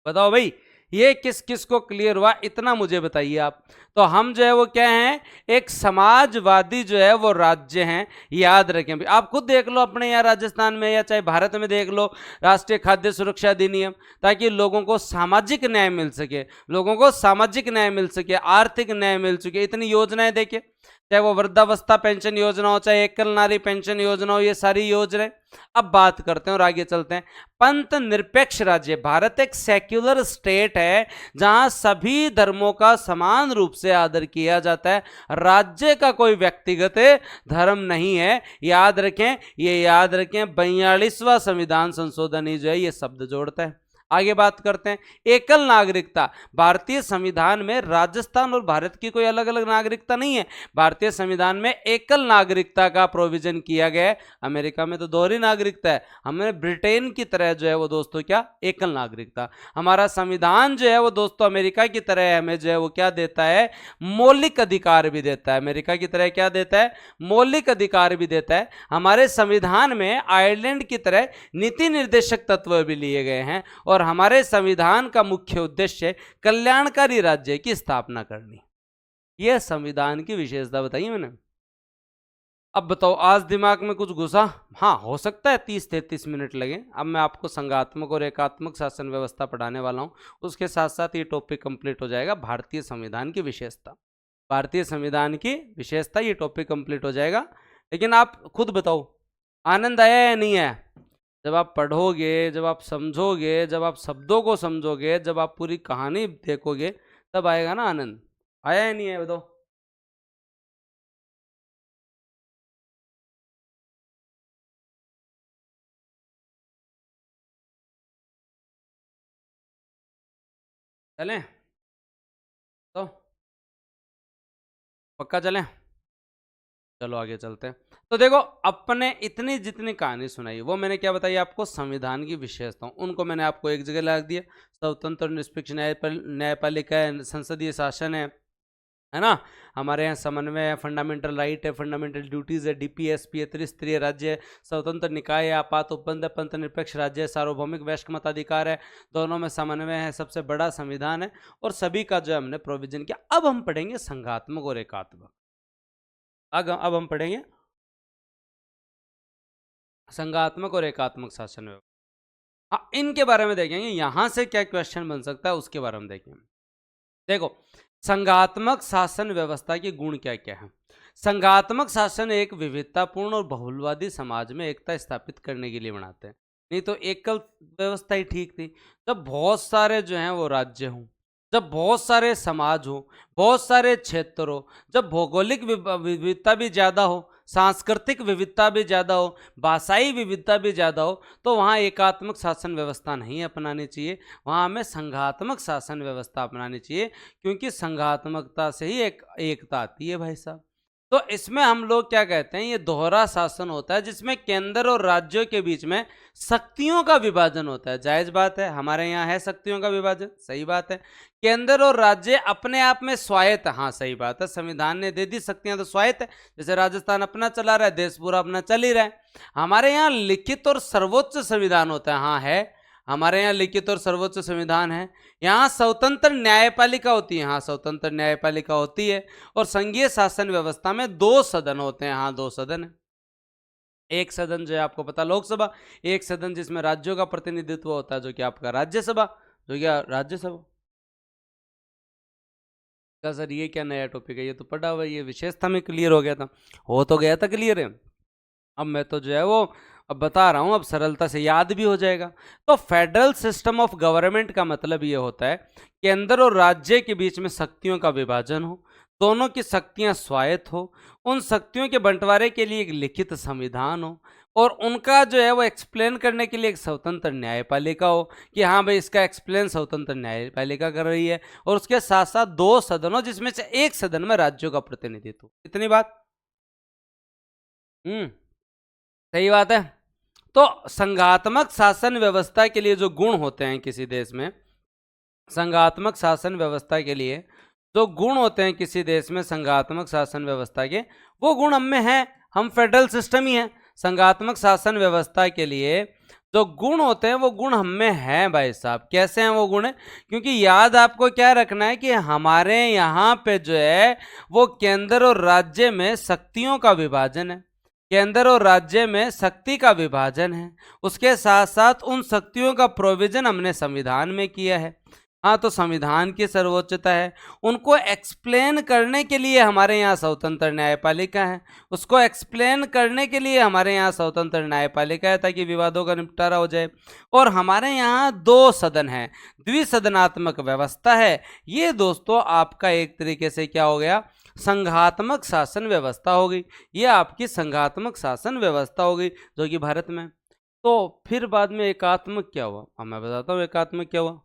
बताओ भाई, ये किस किस को क्लियर हुआ, इतना मुझे बताइए आप। तो हम जो है वो क्या हैं, एक समाजवादी जो है वो राज्य हैं, याद रखें भाई। आप खुद देख लो अपने यहाँ राजस्थान में या चाहे भारत में देख लो, राष्ट्रीय खाद्य सुरक्षा अधिनियम, ताकि लोगों को सामाजिक न्याय मिल सके, लोगों को सामाजिक न्याय मिल सके, आर्थिक न्याय मिल सके, इतनी योजनाएं देखिए, चाहे वो वृद्धावस्था पेंशन योजना हो, चाहे एकल नारी पेंशन योजना हो, ये सारी योजनाएं। अब बात करते हैं और आगे चलते हैं। पंथ निरपेक्ष राज्य, भारत एक सेक्युलर स्टेट है जहां सभी धर्मों का समान रूप से आदर किया जाता है, राज्य का कोई व्यक्तिगत धर्म नहीं है। याद रखें, ये याद रखें, 42वां संविधान संशोधन ही जो है ये शब्द जोड़ता है। आगे बात करते हैं, एकल नागरिकता। भारतीय संविधान में राजस्थान और भारत की कोई अलग अलग नागरिकता नहीं है, भारतीय संविधान में एकल नागरिकता का प्रोविजन किया गया है। अमेरिका में तो दोहरी नागरिकता है, हमने ब्रिटेन की तरह जो है वो दोस्तों क्या, एकल नागरिकता। हमारा संविधान जो है वो दोस्तों अमेरिका की तरह हमें जो है वो क्या देता है, मौलिक अधिकार भी देता है। अमेरिका की तरह क्या देता है, मौलिक अधिकार भी देता है। हमारे संविधान में आयरलैंड की तरह नीति निर्देशक तत्व भी लिए गए हैं, और हमारे संविधान का मुख्य उद्देश्य कल्याणकारी राज्य की स्थापना करनी। यह संविधान की विशेषता बताइए मैंने। अब बताओ, आज दिमाग में कुछ घुसा? हाँ, हो सकता है 30-33 मिनट लगे। अब मैं आपको संघात्मक और एकात्मक शासन व्यवस्था पढ़ाने वाला हूं, उसके साथ साथ ये टॉपिक कंप्लीट हो जाएगा, भारतीय संविधान की विशेषता। भारतीय संविधान की विशेषता, ये टॉपिक कंप्लीट हो जाएगा। लेकिन आप खुद बताओ, आनंद आया या नहीं आया? जब आप पढ़ोगे, जब आप समझोगे, जब आप शब्दों को समझोगे, जब आप पूरी कहानी देखोगे, तब आएगा ना आनंद। आया या नहीं है बताओ? चलें? पक्का चलें? चलो आगे चलते हैं। तो देखो, अपने इतनी जितनी कहानी सुनाई वो मैंने क्या बताई आपको, संविधान की विशेषताओं, उनको मैंने आपको एक जगह ला दिया। स्वतंत्र और निष्पक्ष न्यायपालिका है, संसदीय शासन है ना, हमारे यहाँ समन्वय है, फंडामेंटल राइट है, फंडामेंटल ड्यूटीज है, डीपीएसपी है, त्रिस्तरीय राज्य है, स्वतंत्र निकाय है, आपात उपबंध है, पंथ निरपेक्ष राज्य है, सार्वभौमिक वैश्विक मताधिकार है, दोनों में समन्वय है, सबसे बड़ा संविधान है, और सभी का जो हमने प्रोविजन किया। अब हम पढ़ेंगे संघात्मक और एकात्मक। अब हम पढ़ेंगे संघात्मक और एकात्मक शासन व्यवस्था। हाँ, इनके बारे में देखेंगे, यहां से क्या क्वेश्चन बन सकता है उसके बारे में देखेंगे। देखो, संघात्मक शासन व्यवस्था के गुण क्या क्या है। संघात्मक शासन एक विविधतापूर्ण और बहुलवादी समाज में एकता स्थापित करने के लिए बनाते हैं। नहीं तो एकल व्यवस्था ही ठीक थी। जब बहुत सारे जो हैं वो राज्य हों, जब बहुत सारे समाज हो, बहुत सारे क्षेत्र हो, जब भौगोलिक विविधता भी ज़्यादा हो, सांस्कृतिक विविधता भी ज़्यादा हो, भाषाई विविधता भी ज़्यादा हो, तो वहाँ एकात्मक शासन व्यवस्था नहीं अपनानी चाहिए, वहाँ हमें संघात्मक शासन व्यवस्था अपनानी चाहिए, क्योंकि संघात्मकता से ही एकता आती है भाई साहब। तो इसमें हम लोग क्या कहते हैं, ये दोहरा शासन होता है जिसमें केंद्र और राज्यों के बीच में शक्तियों का विभाजन होता है। जायज बात है, हमारे यहाँ है शक्तियों का विभाजन, सही बात है। केंद्र और राज्य अपने आप में स्वायत्त, हाँ सही बात है, संविधान ने दे दी शक्तियां तो स्वायत्त है। जैसे राजस्थान अपना चला रहा है, देश पूरा अपना चल ही रहा है। हमारे यहाँ लिखित और सर्वोच्च संविधान होता है, हाँ है, हमारे यहाँ लिखित और सर्वोच्च संविधान है। यहाँ स्वतंत्र न्यायपालिका होती है, हाँ स्वतंत्र न्यायपालिका होती है। और संघीय शासन व्यवस्था में 2 सदन होते हैं, हाँ 2 सदन है। एक सदन जो है आपको पता लोकसभा, एक सदन जिसमें राज्यों का प्रतिनिधित्व होता है जो कि आपका राज्यसभा, जो क्या राज्यसभा का। सर ये क्या नया टॉपिक है, ये तो पढ़ा हुआ है, ये विशेषता में क्लियर हो गया था, हो तो गया था क्लियर है। अब मैं तो जो है वो अब बता रहा हूँ, अब सरलता से याद भी हो जाएगा। तो फेडरल सिस्टम ऑफ गवर्नमेंट का मतलब ये होता है केंद्र और राज्य के बीच में शक्तियों का विभाजन हो, दोनों की शक्तियां स्वायत्त हो, उन शक्तियों के बंटवारे के लिए एक लिखित संविधान हो, और उनका जो है वो एक्सप्लेन करने के लिए एक स्वतंत्र न्यायपालिका हो कि हाँ भाई इसका एक्सप्लेन स्वतंत्र न्यायपालिका कर रही है, और उसके साथ साथ 2 सदन हो जिसमें से एक सदन में राज्यों का प्रतिनिधित्व। इतनी बात सही बात है। तो संघात्मक शासन व्यवस्था के लिए जो गुण होते हैं किसी देश में, संघात्मक शासन व्यवस्था के लिए जो गुण होते हैं किसी देश में, संघात्मक शासन व्यवस्था के वो गुण हम में हैं, हम फेडरल सिस्टम ही है। संघात्मक शासन व्यवस्था के लिए जो गुण होते हैं वो गुण हम में हैं भाई साहब। कैसे हैं वो गुण है, क्योंकि याद आपको क्या रखना है कि हमारे यहाँ पे जो है वो केंद्र और राज्य में शक्तियों का विभाजन है, केंद्र और राज्य में शक्ति का विभाजन है, उसके साथ साथ उन शक्तियों का प्रोविजन हमने संविधान में किया है। हाँ, तो संविधान की सर्वोच्चता है, उनको एक्सप्लेन करने के लिए हमारे यहाँ स्वतंत्र न्यायपालिका है, उसको एक्सप्लेन करने के लिए हमारे यहाँ स्वतंत्र न्यायपालिका है ताकि विवादों का निपटारा हो जाए। और हमारे यहाँ 2 सदन है, द्विसदनात्मक व्यवस्था है। ये दोस्तों आपका एक तरीके से क्या हो गया, संघात्मक शासन व्यवस्था हो गई। ये आपकी संघात्मक शासन व्यवस्था हो गई जो कि भारत में। तो फिर बाद में एकात्मक क्या हुआ, अब मैं बताता हूँ एकात्मक क्या हुआ।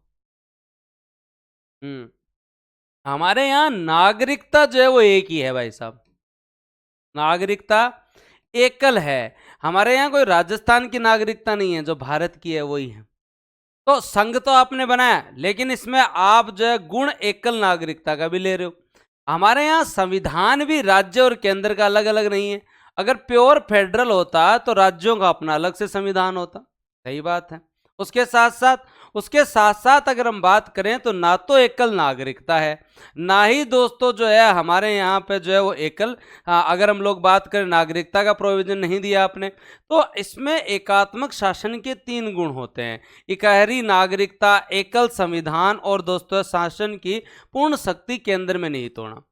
हमारे यहाँ नागरिकता जो है वो एक ही है भाई साहब, नागरिकता एकल है। हमारे यहाँ कोई राजस्थान की नागरिकता नहीं है, जो भारत की है वही है। तो संघ तो आपने बनाया, लेकिन इसमें आप जो है गुण एकल नागरिकता का भी ले रहे हो। हमारे यहाँ संविधान भी राज्य और केंद्र का अलग अलग नहीं है। अगर प्योर फेडरल होता तो राज्यों का अपना अलग से संविधान होता, सही बात है। उसके साथ साथ अगर हम बात करें तो ना तो एकल नागरिकता है, ना ही दोस्तों जो है हमारे यहाँ पे जो है वो एकल, अगर हम लोग बात करें नागरिकता का प्रोविजन नहीं दिया आपने। तो इसमें एकात्मक शासन के 3 गुण होते हैं, इकहरी नागरिकता, एकल संविधान, और दोस्तों शासन की पूर्ण शक्ति केंद्र में निहित होना।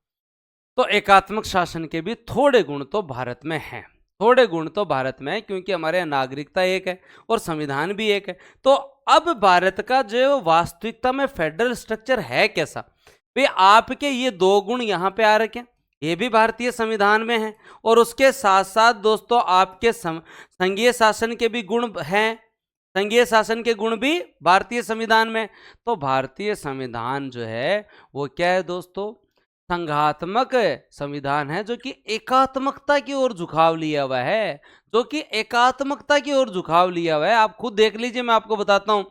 तो एकात्मक शासन के भी थोड़े गुण तो भारत में हैं, थोड़े गुण तो भारत में है, क्योंकि हमारे यहाँ नागरिकता एक है और संविधान भी एक है। तो अब भारत का जो वास्तविकता में फेडरल स्ट्रक्चर है कैसा, भाई आपके ये 2 गुण यहाँ पे आ रखे हैं, ये भी भारतीय संविधान में है, और उसके साथ साथ दोस्तों आपके संघीय शासन के भी गुण हैं, संघीय शासन के गुण भी भारतीय संविधान में। तो भारतीय संविधान जो है वो क्या है दोस्तों, संघात्मक संविधान है जो कि एकात्मकता की ओर झुकाव लिया हुआ है, जो कि एकात्मकता की ओर झुकाव लिया हुआ है। आप खुद देख लीजिए, मैं आपको बताता हूं।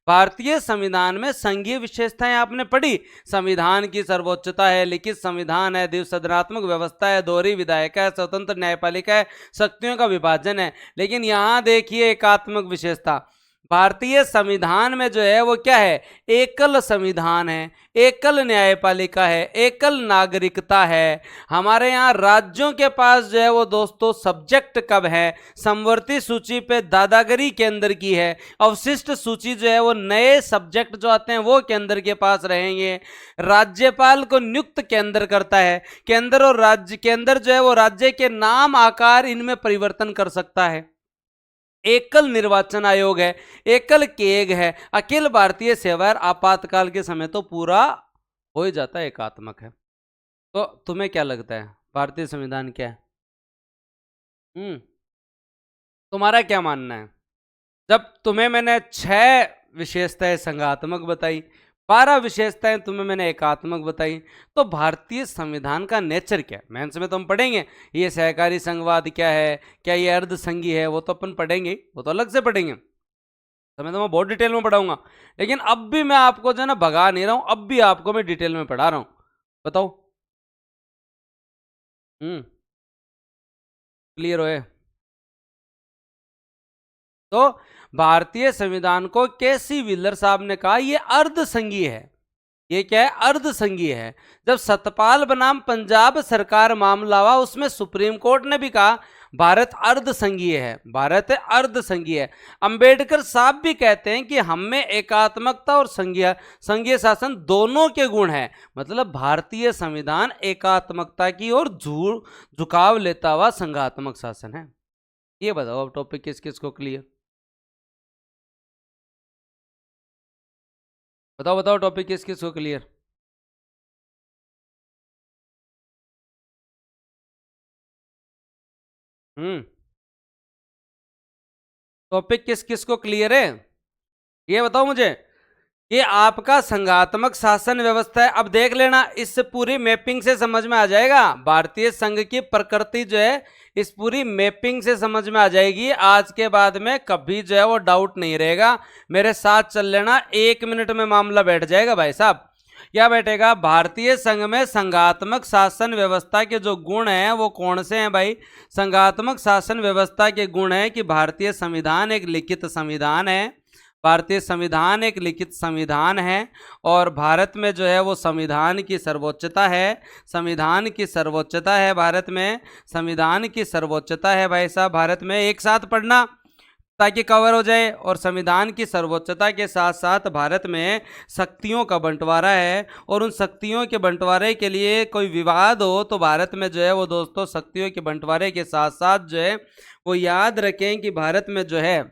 भारतीय संविधान में संघीय विशेषताएं आपने पढ़ी। संविधान की सर्वोच्चता है, लिखित संविधान है, द्विसदनात्मक व्यवस्था है, दोहरी विधायिका है, स्वतंत्र न्यायपालिका है, शक्तियों का विभाजन है। लेकिन यहां देखिए एकात्मक विशेषता, भारतीय संविधान में जो है वो क्या है? एकल संविधान है, एकल न्यायपालिका है, एकल नागरिकता है। हमारे यहाँ राज्यों के पास जो है वो दोस्तों सब्जेक्ट कब है? समवर्ती सूची पे दादागिरी केंद्र की है। अवशिष्ट सूची जो है वो नए सब्जेक्ट जो आते हैं वो केंद्र के पास रहेंगे। राज्यपाल को नियुक्त केंद्र करता है। केंद्र और राज्य, केंद्र जो है वो राज्य के नाम, आकार, इनमें परिवर्तन कर सकता है। एकल निर्वाचन आयोग है, एकल केग है, अखिल भारतीय सेवा आपातकाल के समय तो पूरा हो ही जाता है, एकात्मक है। तो तुम्हें क्या लगता है भारतीय संविधान क्या है? तुम्हारा क्या मानना है? जब तुम्हें मैंने 6 विशेषताएं संघात्मक बताई, 12 विशेषताएं तुम्हें मैंने एकात्मक बताई, तो भारतीय संविधान का नेचर क्या है? मेंस में तो हम पढ़ेंगे ये सहकारी संघवाद क्या है, क्या ये अर्ध संघीय है, वो तो अपन पढ़ेंगे, वो तो अलग से पढ़ेंगे। समय तो मैं बहुत डिटेल में पढ़ाऊंगा, लेकिन अब भी मैं आपको जो है ना भगा नहीं रहा हूं, अब भी आपको मैं डिटेल में पढ़ा रहा हूं। बताओ। क्लियर हो? तो भारतीय संविधान को केसी व्हीलर साहब ने कहा ये अर्ध संघीय है। ये क्या है? अर्ध संघीय है। जब सतपाल बनाम पंजाब सरकार मामला हुआ, उसमें सुप्रीम कोर्ट ने भी कहा भारत अर्ध संघीय है, भारत अर्ध संघीय है। अंबेडकर साहब भी कहते हैं कि हम में एकात्मकता और संघीय शासन दोनों के गुण हैं। मतलब भारतीय संविधान एकात्मकता की ओर झुकाव लेता हुआ संघात्मक शासन है। ये बताओ अब टॉपिक किस किस को क्लियर? बताओ बताओ टॉपिक किस किस को क्लियर? टॉपिक किस किस को क्लियर है? ये बताओ मुझे। ये आपका संघात्मक शासन व्यवस्था है। अब देख लेना, इस पूरी मैपिंग से समझ में आ जाएगा भारतीय संघ की प्रकृति जो है, इस पूरी मैपिंग से समझ में आ जाएगी। आज के बाद में कभी जो है वो डाउट नहीं रहेगा। मेरे साथ चल लेना, 1 मिनट में मामला बैठ जाएगा भाई साहब। क्या बैठेगा? भारतीय संघ में संघात्मक शासन व्यवस्था के जो गुण हैं वो कौन से हैं भाई? संघात्मक शासन व्यवस्था के गुण हैं कि भारतीय संविधान एक लिखित संविधान है, भारतीय संविधान एक लिखित संविधान है, और भारत में जो है वो संविधान की सर्वोच्चता है। संविधान की सर्वोच्चता है भारत में, संविधान की सर्वोच्चता है भाई साहब भारत में। एक साथ पढ़ना ताकि कवर हो जाए। और संविधान की सर्वोच्चता के साथ साथ भारत में शक्तियों का बंटवारा है, और उन शक्तियों के बंटवारे के लिए कोई विवाद हो तो भारत में जो है वो दोस्तों शक्तियों के बंटवारे के साथ साथ जो है वो याद रखें कि भारत में जो है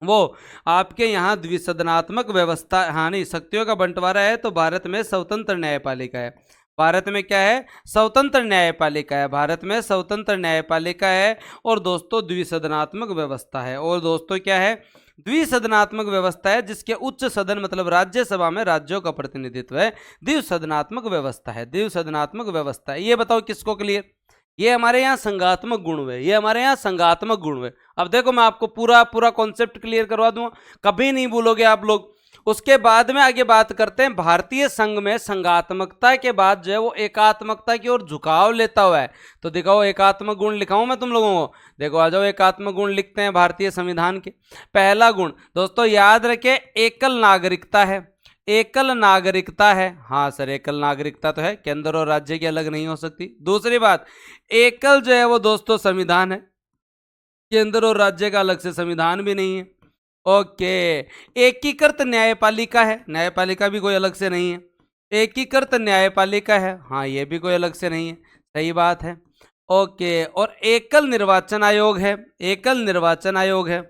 वो आपके यहाँ द्विसदनात्मक व्यवस्था, हाँ नहीं, शक्तियों का बंटवारा है तो भारत में स्वतंत्र न्यायपालिका है। भारत में क्या है? स्वतंत्र न्यायपालिका है। भारत में स्वतंत्र न्यायपालिका है। और दोस्तों द्विसदनात्मक व्यवस्था है। और दोस्तों क्या है? द्विसदनात्मक व्यवस्था है, जिसके उच्च सदन मतलब राज्यसभा में राज्यों का प्रतिनिधित्व है। द्विसदनात्मक व्यवस्था है, द्विसदनात्मक व्यवस्था है। ये बताओ किसको क्लियर? ये हमारे यहाँ संघात्मक गुण हुए, ये हमारे यहाँ संघात्मक गुण हुए। अब देखो मैं आपको पूरा पूरा कॉन्सेप्ट क्लियर करवा दूंगा, कभी नहीं भूलोगे आप लोग। उसके बाद में आगे बात करते हैं भारतीय संघ में संघात्मकता के बाद जो है वो एकात्मकता की ओर झुकाव लेता हुआ है। तो दिखाओ एकात्मक गुण लिखाऊं मैं तुम लोगों को? देखो आ जाओ, एकात्मक गुण लिखते हैं भारतीय संविधान के। पहला गुण दोस्तों याद रखे, एकल नागरिकता है। एकल नागरिकता है। हाँ सर, एकल नागरिकता तो है, केंद्र और राज्य की अलग नहीं हो सकती। दूसरी बात, एकल जो है वो दोस्तों संविधान है, केंद्र और राज्य का अलग से संविधान भी नहीं है। ओके। एकीकृत न्यायपालिका है, न्यायपालिका भी कोई अलग से नहीं है। एकीकृत न्यायपालिका है, हाँ ये भी कोई अलग से नहीं है, सही बात है। ओके। और एकल निर्वाचन आयोग है, एकल निर्वाचन आयोग है।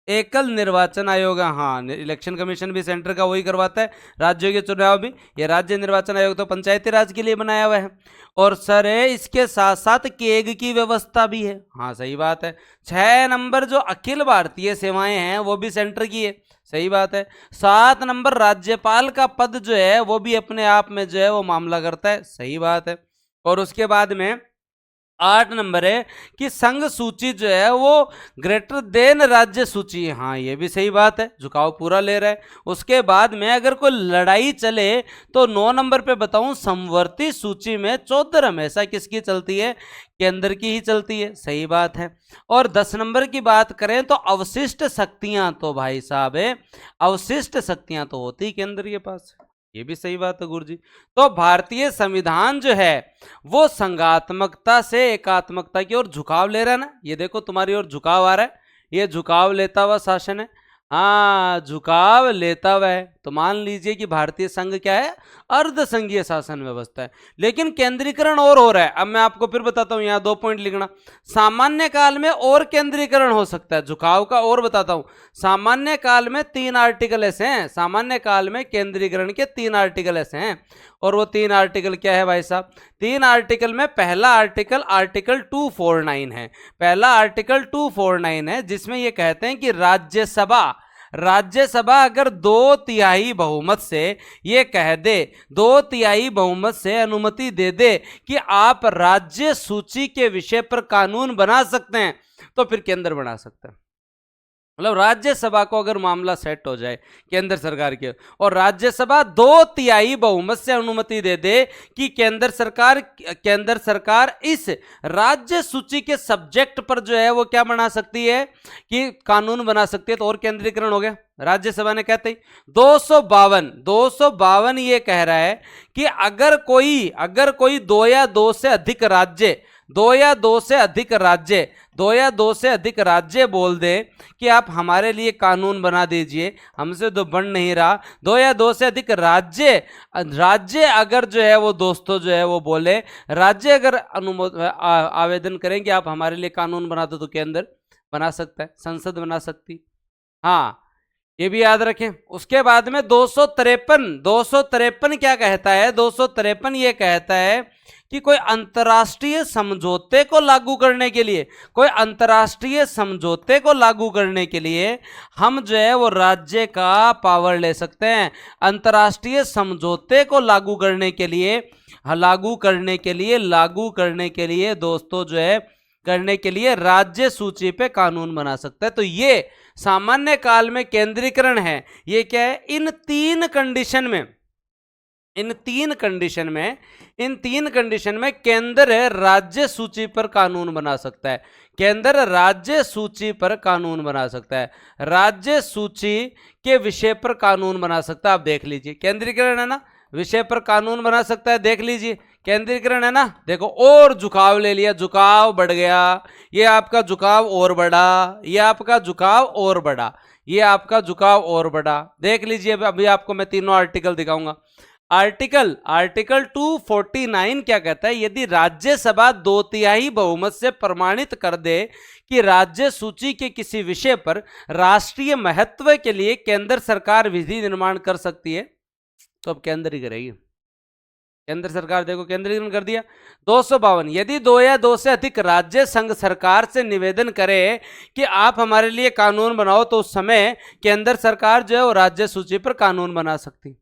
एकल निर्वाचन आयोग, हाँ इलेक्शन कमीशन भी सेंटर का वही करवाता है, राज्यों के चुनाव भी। ये राज्य निर्वाचन आयोग तो पंचायती राज के लिए बनाया हुआ है। और सर है इसके साथ साथ केग की व्यवस्था भी है, हाँ सही बात है। 6 नंबर जो अखिल भारतीय सेवाएं हैं वो भी सेंटर की है, सही बात है। 7 नंबर राज्यपाल का पद जो है वो भी अपने आप में जो है वो मामला करता है, सही बात है। और उसके बाद में 8 नंबर है कि संघ सूची जो है वो ग्रेटर देन राज्य सूची, हाँ ये भी सही बात है, झुकाव पूरा ले रहा है। उसके बाद में अगर कोई लड़ाई चले तो 9 नंबर पे बताऊं, समवर्ती सूची में चौधर हमेशा किसकी चलती है, केंद्र की ही चलती है, सही बात है। और 10 नंबर की बात करें तो अवशिष्ट शक्तियां तो भाई साहब है, अवशिष्ट शक्तियां तो होती केंद्र के पास, ये भी सही बात है गुरुजी। तो भारतीय संविधान जो है वो संघात्मकता से एकात्मकता की ओर झुकाव ले रहा है ना, ये देखो तुम्हारी ओर झुकाव आ रहा है, ये झुकाव लेता हुआ शासन है, हाँ झुकाव लेता हुआ है। तो मान लीजिए कि भारतीय संघ क्या है, अर्ध संघीय शासन व्यवस्था है, लेकिन केंद्रीकरण और हो रहा है। अब मैं आपको फिर बताता हूं, यहाँ 2 पॉइंट लिखना। सामान्य काल में और केंद्रीकरण हो सकता है, झुकाव का और बताता हूं। सामान्य काल में 3 आर्टिकल ऐसे हैं, सामान्य काल में केंद्रीकरण के 3 आर्टिकल ऐसे हैं। और वो 3 आर्टिकल क्या है भाई साहब, 3 आर्टिकल में पहला आर्टिकल आर्टिकल 249 है, पहला आर्टिकल 249 है, जिसमें ये कहते हैं कि राज्यसभा अगर 2/3 बहुमत से ये कह दे, 2/3 बहुमत से अनुमति दे दे कि आप राज्य सूची के विषय पर कानून बना सकते हैं, तो फिर केंद्र बना सकता है। मतलब राज्यसभा को अगर मामला सेट हो जाए केंद्र सरकार के, और राज्यसभा 2/3 बहुमत से अनुमति दे दे कि केंद्र सरकार इस राज्य सूची के सब्जेक्ट पर जो है वो क्या बना सकती है, कि कानून बना सकती है, तो और केंद्रीकरण हो गया। राज्यसभा ने कहते ही 252 ये कह रहा है कि अगर कोई 2 या 2 से अधिक राज्य बोल दे कि आप हमारे लिए कानून बना दीजिए, हमसे तो बन नहीं रहा, 2 या 2 से अधिक राज्य अगर जो है वो दोस्तों जो है वो बोले, राज्य अगर आवेदन करें कि आप हमारे लिए कानून बना दो, तो केंद्र बना सकता है, संसद बना सकती, हाँ ये भी याद रखें। उसके बाद में 253 क्या कहता है, 253 ये कहता है कि कोई अंतर्राष्ट्रीय समझौते को लागू करने के लिए हम जो है वो राज्य का पावर ले सकते हैं। अंतर्राष्ट्रीय समझौते को लागू करने के लिए दोस्तों जो है करने के लिए राज्य सूची पे कानून बना सकता है। तो ये सामान्य काल में केंद्रीकरण है। ये क्या है, इन तीन कंडीशन में केंद्र राज्य सूची पर कानून बना सकता है, राज्य सूची के विषय पर कानून बना सकता है। आप देख लीजिए, केंद्रीकरण है ना, विषय पर कानून बना सकता है, देख लीजिए केंद्रीकरण है ना, देखो और झुकाव ले लिया, झुकाव बढ़ गया, ये आपका झुकाव और बढ़ा, ये आपका झुकाव और बढ़ा, देख लीजिए। अभी आपको मैं तीनों आर्टिकल दिखाऊंगा। आर्टिकल 249 क्या कहता है, यदि राज्यसभा 2/3 बहुमत से प्रमाणित कर दे कि राज्य सूची के किसी विषय पर राष्ट्रीय महत्व के लिए केंद्र सरकार विधि निर्माण कर सकती है, तो अब केंद्र ही करेगी। केंद्र सरकार देखो केंद्रीकरण कर दिया। 252, यदि 2 या 2 से अधिक राज्य संघ सरकार से निवेदन करे कि आप हमारे लिए कानून बनाओ, तो उस समय केंद्र सरकार जो है वो राज्य सूची पर कानून बना सकती,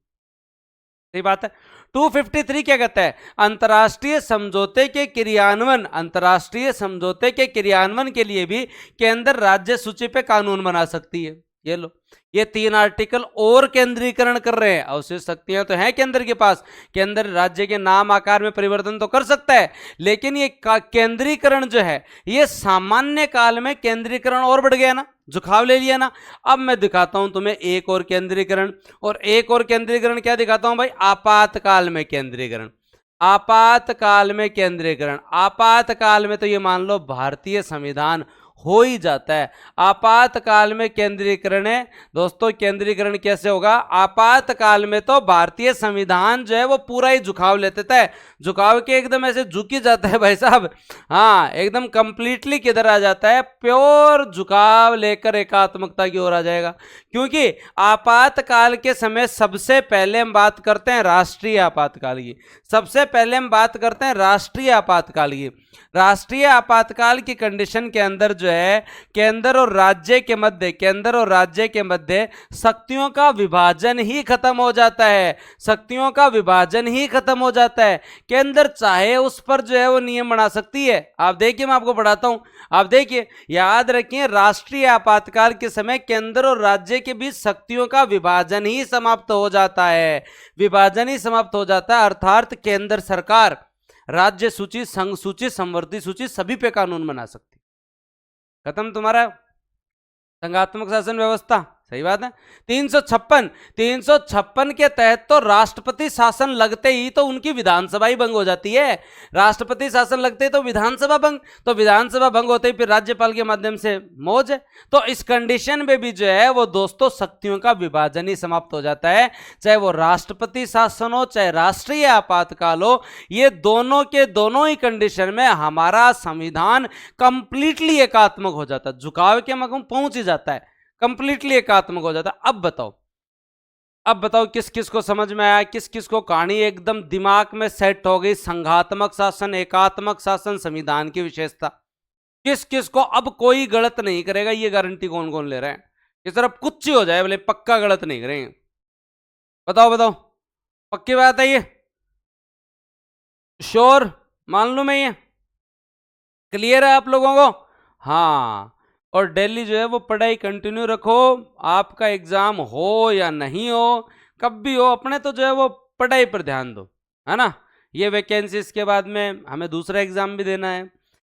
सही बात है। 253 क्या कहता है, अंतर्राष्ट्रीय समझौते के क्रियान्वयन के लिए भी केंद्र राज्य सूची पे कानून बना सकती है। ये लो, ये 3 आर्टिकल और केंद्रीकरण कर रहे हैं। अवशिष्ट शक्तियां तो हैं केंद्र के पास, केंद्र राज्य के नाम आकार में परिवर्तन तो कर सकता है, लेकिन ये केंद्रीकरण जो है ये सामान्य काल में केंद्रीकरण और बढ़ गया ना, झुकाव ले लिया ना। अब मैं दिखाता हूं तुम्हें एक और केंद्रीकरण, और एक और केंद्रीकरण क्या दिखाता हूं भाई, आपातकाल में केंद्रीकरण। आपातकाल में तो ये मान लो भारतीय संविधान हो ही जाता है। आपातकाल में केंद्रीकरण है दोस्तों, केंद्रीकरण कैसे होगा? आपातकाल में तो भारतीय संविधान जो है वो पूरा ही झुकाव ले लेता है, झुकाव के एकदम ऐसे झुक ही जाता है भाई साहब। हाँ, एकदम कंप्लीटली किधर आ जाता है? प्योर झुकाव लेकर एकात्मकता की ओर आ जाएगा। क्योंकि आपातकाल के समय सबसे पहले हम बात करते हैं राष्ट्रीय आपातकाल की, सबसे पहले हम बात करते हैं राष्ट्रीय आपातकाल की। राष्ट्रीय आपातकाल की कंडीशन के अंदर जो है केंद्र और राज्य के मध्य, केंद्र और राज्य के मध्य शक्तियों का विभाजन ही खत्म हो जाता है, शक्तियों का विभाजन ही खत्म हो जाता है। केंद्र चाहे उस पर जो है वो नियम बना सकती है। आप देखिए, मैं आपको पढ़ाता हूं, आप देखिए, याद रखिए, राष्ट्रीय आपातकाल के समय केंद्र और राज्य के बीच शक्तियों का विभाजन ही समाप्त हो जाता है, विभाजन ही समाप्त हो जाता है। अर्थात केंद्र सरकार राज्य सूची, संघ सूची, संवर्ती सूची सभी पे कानून बना सकती। खत्म तुम्हारा संघात्मक शासन व्यवस्था। सही बात है। 356 के तहत तो राष्ट्रपति शासन लगते ही तो उनकी विधानसभा ही भंग हो जाती है। राष्ट्रपति शासन लगते ही तो विधानसभा भंग, तो विधानसभा भंग होते ही फिर राज्यपाल के माध्यम से मौज है। तो इस कंडीशन में भी जो है वो दोस्तों शक्तियों का विभाजन ही समाप्त हो जाता है, चाहे वो राष्ट्रपति शासन हो चाहे राष्ट्रीय आपातकाल हो। ये दोनों के दोनों ही कंडीशन में हमारा संविधान कंप्लीटली एकात्मक हो जाता है, झुकाव के मकाम पहुंच ही जाता है, कंप्लीटली एकात्मक हो जाता है। अब बताओ किस किस को समझ में आया, किस किस को कहानी एकदम दिमाग में सेट हो गई? संघात्मक शासन, एकात्मक शासन, संविधान की विशेषता, किस किस को अब कोई गलत नहीं करेगा? ये गारंटी कौन कौन ले रहे हैं? इस तरफ कुछ ही हो जाए बोले पक्का गलत नहीं करेंगे। बताओ पक्की बात है ये? श्योर? मान लूं मैं ये? क्लियर है आप लोगों को? हाँ, और डेली जो है वो पढ़ाई कंटिन्यू रखो। आपका एग्जाम हो या नहीं हो, कब भी हो, अपने तो जो है वो पढ़ाई पर ध्यान दो, है ना। ये वैकेंसीज के बाद में हमें दूसरा एग्जाम भी देना है,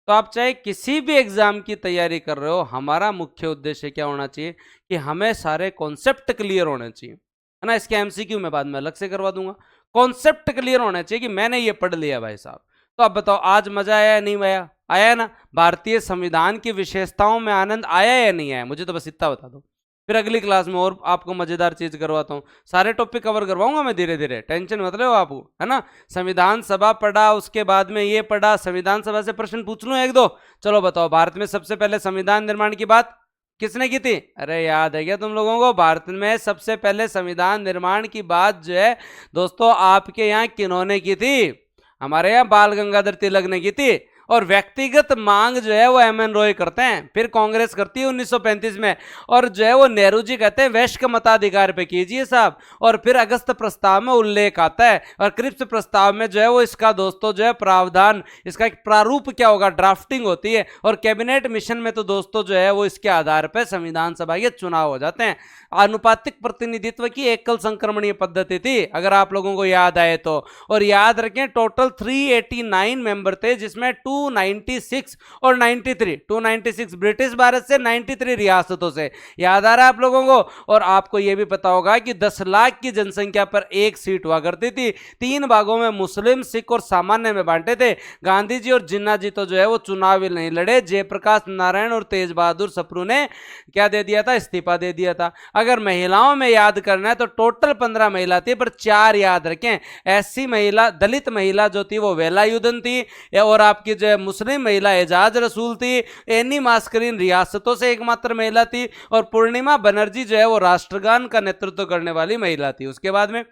तो आप चाहे किसी भी एग्जाम की तैयारी कर रहे हो, हमारा मुख्य उद्देश्य क्या होना चाहिए कि हमें सारे कॉन्सेप्ट क्लियर होने चाहिए, है ना। इसके एमसीक्यू मैं बाद में अलग से करवा दूंगा। कॉन्सेप्ट क्लियर होना चाहिए कि मैंने ये पढ़ लिया भाई साहब। तो अब बताओ आज मजा आया या नहीं आया? आया ना? भारतीय संविधान की विशेषताओं में आनंद आया या नहीं आया? मुझे तो बस इतना बता दो, फिर अगली क्लास में और आपको मजेदार चीज करवाता हूँ। सारे टॉपिक कवर करवाऊंगा मैं धीरे धीरे, टेंशन मत लो आपको, है ना। संविधान सभा पढ़ा, उसके बाद में ये पढ़ा, संविधान सभा से प्रश्न पूछ लूं एक दो। चलो बताओ, भारत में सबसे पहले संविधान निर्माण की बात किसने की थी? अरे याद है क्या तुम लोगों को? भारत में सबसे पहले संविधान निर्माण की बात जो है दोस्तों आपके यहाँ किन्होंने की थी? हमारे यहाँ बाल गंगाधर तिलक ने की थी। और व्यक्तिगत मांग जो है वो एम.एन. रॉय करते हैं, फिर कांग्रेस करती है 1935 में, और जो है वो नेहरू जी कहते हैं वैश्विक मताधिकार पे कीजिए साहब। और फिर अगस्त प्रस्ताव में उल्लेख आता है, और क्रिप्स प्रस्ताव में जो है वो इसका दोस्तों जो है प्रावधान, इसका एक प्रारूप क्या होगा, ड्राफ्टिंग होती है। और कैबिनेट मिशन में तो दोस्तों जो है वो इसके आधार पर संविधान सभा के चुनाव हो जाते हैं। आनुपातिक प्रतिनिधित्व की एकल संक्रमणीय पद्धति थी, अगर आप लोगों को याद आए तो। और याद रखें टोटल 389 मेंबर थे, जिसमें 296 और 93, 296 ब्रिटिश भारत से, 93 रियासतों से। याद आ रहा है आप लोगों को? और आपको यह भी पता होगा कि 10 लाख की जनसंख्या पर एक सीट हुआ करती थी। 3 भागों में मुस्लिम, सिख और सामान्य में बांटे थे। गांधी जी और जिन्ना जी तो जो है वो चुनाव नहीं लड़े, जयप्रकाश नारायण और तेज बहादुर सप्रू ने क्या दे दिया था? इस्तीफा दे दिया था। अगर महिलाओं में याद करना है तो टोटल 15 महिला थी, पर 4 याद रखें। एससी महिला, दलित महिला जो थी वो वेलायुधन थी, और आपकी जो मुस्लिम महिला एजाज रसूल थी। एनी मास्करीन रियासतों से एकमात्र महिला थी, और पूर्णिमा बनर्जी जो है वो राष्ट्रगान का नेतृत्व करने वाली महिला थी। उसके बाद में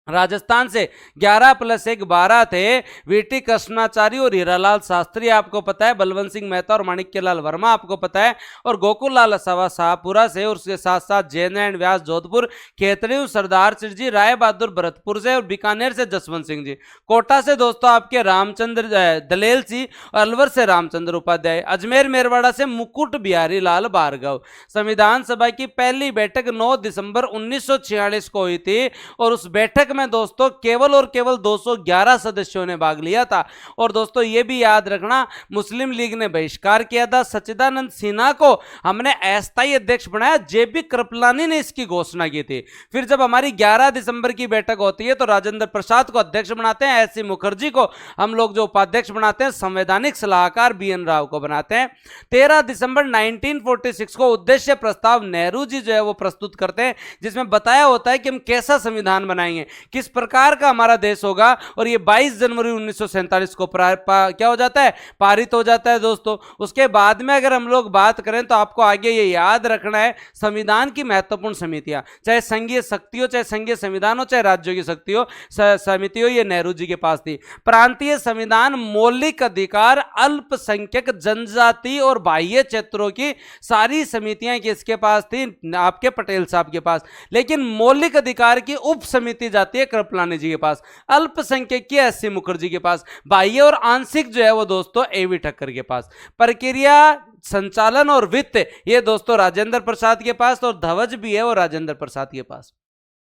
राजस्थान से 11 + 1 12 थे। वीटी कृष्णाचार्य और हीरालाल शास्त्री आपको पता है, बलवंत सिंह मेहता और माणिक्यलाल वर्मा आपको पता है, और गोकुल लाल शाहपुरा से, और उसके साथ साथ जैन एंड व्यास जोधपुर, खेतरी सरदार सिंह जी, राय बहादुर भरतपुर से, और बीकानेर से जसवंत सिंह जी। कोटा से दोस्तों आपके रामचंद्र दलेल जी, और अलवर से रामचंद्र उपाध्याय, अजमेर मेरवाड़ा से मुकुट बिहारी लाल भार्गव। संविधान सभा की पहली बैठक 9 दिसंबर 1946 को हुई थी, और उस बैठक में दोस्तों केवल और केवल 211 सदस्यों ने भाग लिया था। और दोस्तों ये भी याद रखना, मुस्लिम लीग ने बहिष्कार किया था। सच्चिदानंद सिन्हा को हमने अस्थायी अध्यक्ष बनाया, जेबी कृपलानी ने इसकी घोषणा की थी। फिर जब हमारी 11 दिसंबर की बैठक होती है तो राजेंद्र प्रसाद को अध्यक्ष बनाते हैं, एस सी मुखर्जी को हम लोग जो उपाध्यक्ष बनाते हैं, संवैधानिक सलाहकार BN राव को बनाते हैं। 13 दिसंबर 1946 को उद्देश्य प्रस्ताव नेहरू जी जो है वो प्रस्तुत करते हैं, जिसमें बताया होता है कि हम कैसा संविधान बनाएंगे, किस प्रकार का हमारा देश होगा। और ये 22 जनवरी 1947 को क्या हो जाता है, पारित हो जाता है दोस्तों। उसके बाद में अगर हम लोग बात करें तो आपको आगे ये याद रखना है, संविधान की महत्वपूर्ण समितियां, चाहे संघीय शक्ति हो, चाहे संघीय संविधान हो, चाहे राज्यों की शक्ति हो, समिति हो, ये नेहरू जी के पास थी। प्रांतीय संविधान, मौलिक अधिकार, अल्पसंख्यक, जनजाति और बाह्य क्षेत्रों की सारी समितियां किसके पास थी, आपके पटेल साहब के पास। लेकिन मौलिक अधिकार की उप समिति जाती है कृपलानी जी के पास, अल्पसंख्यक की एस सी मुखर्जी के पास, बाह्य और आंशिक जो है वो दोस्तों एवी ठक्कर के पास, प्रक्रिया, संचालन और वित्त ये दोस्तों राजेंद्र प्रसाद के पास, और ध्वज भी है वो राजेंद्र प्रसाद के पास।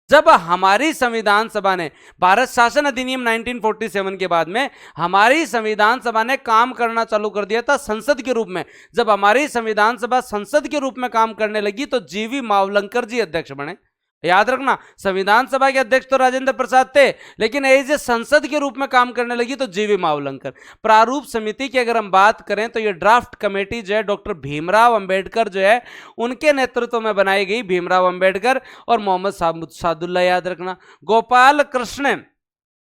जब हमारी संविधान सभा ने भारत शासन अधिनियम 1947 के बाद में हमारी संविधान सभा ने काम करना चालू कर दिया था संसद के रूप में, जब हमारी संविधान सभा संसद के रूप में काम करने लगी तो जीवी मावलंकर जी अध्यक्ष बने। याद रखना, संविधान सभा के अध्यक्ष तो राजेंद्र प्रसाद थे, लेकिन एज ए संसद के रूप में काम करने लगी तो जीवी मावलंकर। प्रारूप समिति की अगर हम बात करें तो ये ड्राफ्ट कमेटी जो है डॉक्टर भीमराव अंबेडकर जो है उनके नेतृत्व में बनाई गई, भीमराव अंबेडकर और मोहम्मद सादुल्ला। याद रखना,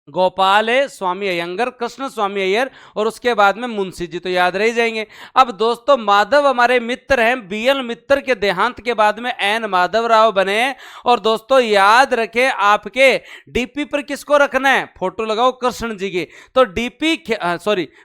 गोपाल है, स्वामी अयंगर, कृष्ण स्वामी अय्यर और उसके बाद में मुंशी जी तो याद रह जाएंगे। अब दोस्तों माधव हमारे मित्र हैं, BL मित्र के देहांत के बाद में N माधव राव बने। और दोस्तों याद रखें, आपके DP पर किसको रखना है, फोटो लगाओ कृष्ण जी की, तो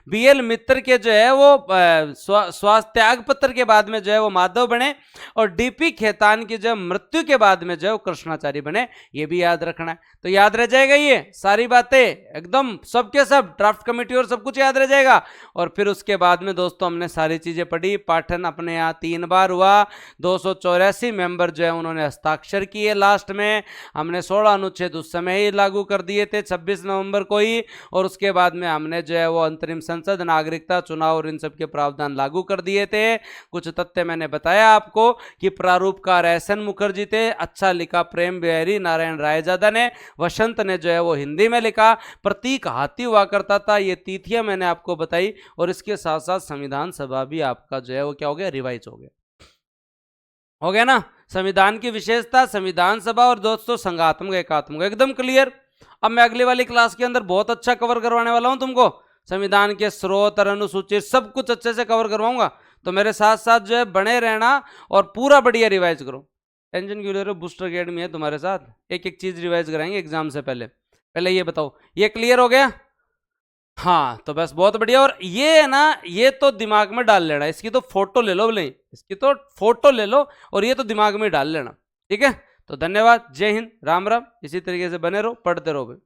BL मित्र के जो है वो स्वास्थ्य त्याग पत्र के बाद में जो है वो माधव बने, और DP खेतान की जो मृत्यु के बाद में जो है वो कृष्णाचार्य बने। ये भी याद रखना है, तो याद रह जाएगा ये सारी बातें एकदम सबके सब, ड्राफ्ट कमेटी और सब कुछ याद रह जाएगा। और फिर उसके बाद में दोस्तों हमने सारी चीजें पढ़ी, पाठन अपने यहाँ 3 बार हुआ, 284 मेंबर जो है उन्होंने हस्ताक्षर किए। लास्ट में हमने 16 अनुच्छेद उस समय ही लागू कर दिए थे 26 नवंबर को ही, और उसके बाद में हमने जो है वो अंतरिम संसद, नागरिकता, चुनाव और इन सब के प्रावधान लागू कर दिए थे। कुछ तथ्य मैंने बताया आपको कि प्रारूपकार SN मुखर्जी थे, अच्छा लिखा प्रेम बिहारी नारायण रायजादा ने, वसंत ने जो है वो हिंदी में लिखा, प्रतीक हाथी हुआ करता था। ये तिथियां मैंने आपको बताई, और इसके साथ साथ संविधान सभा भी आपका जो है वो क्या हो गया, रिवाइज हो गया ना। संविधान की विशेषता, संविधान सभा और दोस्तों संघात्मक एकात्मक एकदम क्लियर। अब मैं अगली वाली क्लास के अंदर बहुत अच्छा कवर करवाने वाला हूं तुमको, संविधान के स्रोत और अनुसूचित सब कुछ अच्छे से कवर करवाऊंगा, तो मेरे साथ साथ जो है बने रहना और पूरा बढ़िया रिवाइज करो। टेंशन क्यों ले रहे हो, बूस्टर अकेडमी है तुम्हारे साथ, एक एक चीज रिवाइज कराएंगे एग्जाम से पहले। ये बताओ, ये क्लियर हो गया? हाँ, तो बस बहुत बढ़िया। और ये है ना, ये तो दिमाग में डाल लेना, इसकी तो फोटो ले लो, बोले इसकी तो फोटो ले लो और ये तो दिमाग में डाल लेना, ठीक है। तो धन्यवाद, जय हिंद, राम राम। इसी तरीके से बने रहो, पढ़ते रहो।